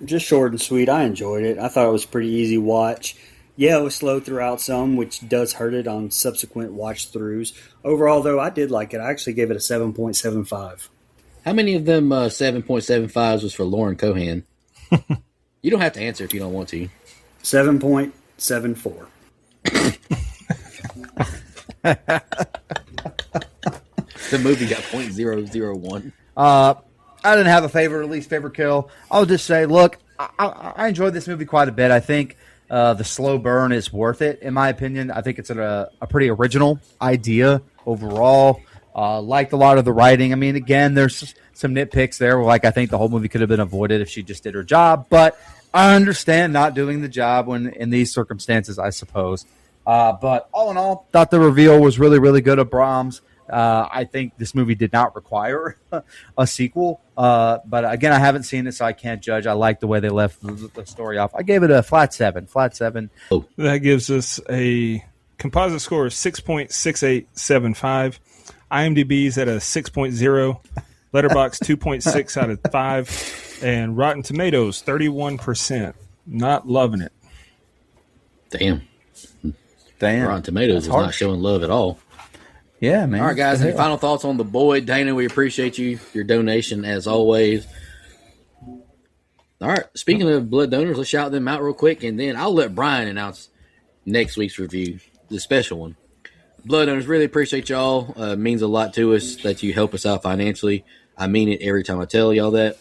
S5: Just short and sweet. I enjoyed it. I thought it was a pretty easy watch. Yeah, it was slow throughout some, which does hurt it on subsequent watch throughs. Overall, though, I did like it. I actually gave it a 7.75.
S3: How many of them 7.75s was for Lauren Cohan? You don't have to answer if you don't want to.
S5: 7.74.
S3: The movie got .001.
S6: I didn't have a favorite or least favorite kill. I'll just say, look, I enjoyed this movie quite a bit. I think the slow burn is worth it, in my opinion. I think it's a pretty original idea overall. Liked a lot of the writing. I mean, again, there's some nitpicks there. Like, I think the whole movie could have been avoided if she just did her job. But I understand not doing the job when in these circumstances, I suppose. But all in all, thought the reveal was really, really good of Brahms. I think this movie did not require a sequel. But again, I haven't seen it, so I can't judge. I like the way they left the story off. I gave it a flat 7. Flat 7.
S4: that gives us a composite score of 6.6875. IMDb's at a 6.0. Letterboxd 2.6 out of 5. And Rotten Tomatoes 31%. Not loving it.
S3: Damn.
S6: Damn.
S3: Rotten Tomatoes is not
S6: harsh.
S3: showing love at all.
S6: Yeah, man.
S3: All right, guys.
S6: What the
S3: Any
S6: hell?
S3: final thoughts on The Boy? Dana, we appreciate your donation as always. All right. Speaking of blood donors, let's shout them out real quick, and then I'll let Brian announce next week's review, the special one. Blood donors, really appreciate y'all. It means a lot to us that you help us out financially. I mean it every time I tell y'all that.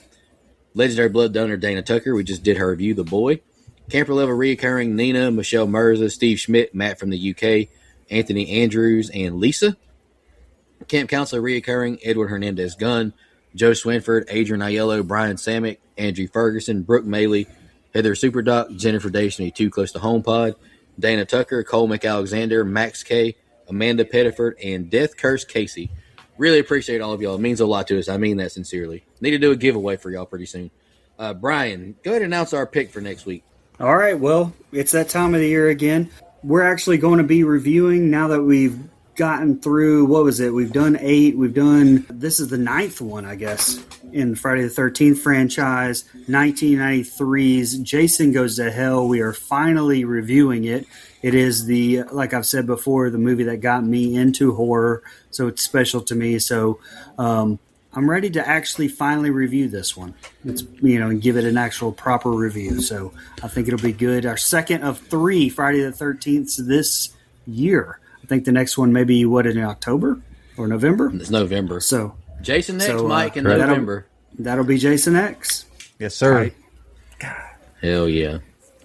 S3: Legendary blood donor Dana Tucker, we just did her review, The Boy. Camper level reoccurring Nina, Michelle Mirza, Steve Schmidt, Matt from the UK, Anthony Andrews, and Lisa. Camp counselor reoccurring Edward Hernandez Gunn, Joe Swinford, Adrian Aiello, Brian Samick, Andrew Ferguson, Brooke Maley, Heather Superdoc, Jennifer Dachney, Too Close to Home Pod, Dana Tucker, Cole McAlexander, Max K, Amanda Pettiford, and Death Curse Casey. Really appreciate all of y'all. It means a lot to us. I mean that sincerely. Need to do a giveaway for y'all pretty soon. Brian, go ahead and announce our pick for next week.
S5: All right, well, it's that time of the year again. We're actually going to be reviewing now that we've gotten through, what was it? We've done 8. This is the 9th one, I guess, in Friday the 13th franchise, 1993's Jason Goes to Hell. We are finally reviewing it. It is like I've said before, the movie that got me into horror, so it's special to me. So I'm ready to actually finally review this one. It's, and give it an actual proper review. So I think it'll be good. Our second of 3 Friday the 13th this year. I think the next one maybe in October or November.
S3: It's November.
S5: So
S3: Jason X, Mike, in
S6: correct.
S3: November.
S5: that'll be Jason X.
S6: Yes, sir.
S5: Right.
S3: Hell yeah.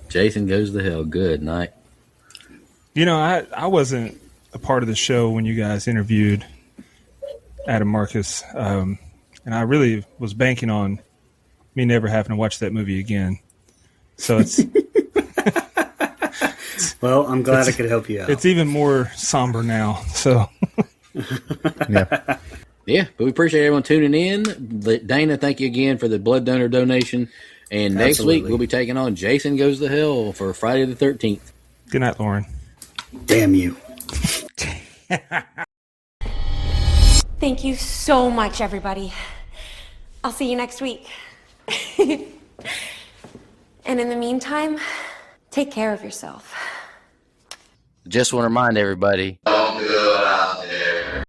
S3: Jason Goes to Hell. Good night.
S4: I wasn't a part of the show when you guys interviewed Adam Marcus, and I really was banking on me never having to watch that movie again. So it's
S5: Well, I'm glad I could help you out.
S4: it's even more somber now. So
S6: Yeah.
S3: Yeah, but we appreciate everyone tuning in. Dana, thank you again for the blood donor donation. And next week,
S5: Absolutely.
S3: we'll be taking on Jason Goes to Hell for Friday the 13th.
S4: good night, Lauren.
S5: Damn you.
S7: Thank you so much, everybody. I'll see you next week. And in the meantime, take care of yourself.
S3: Just want to remind everybody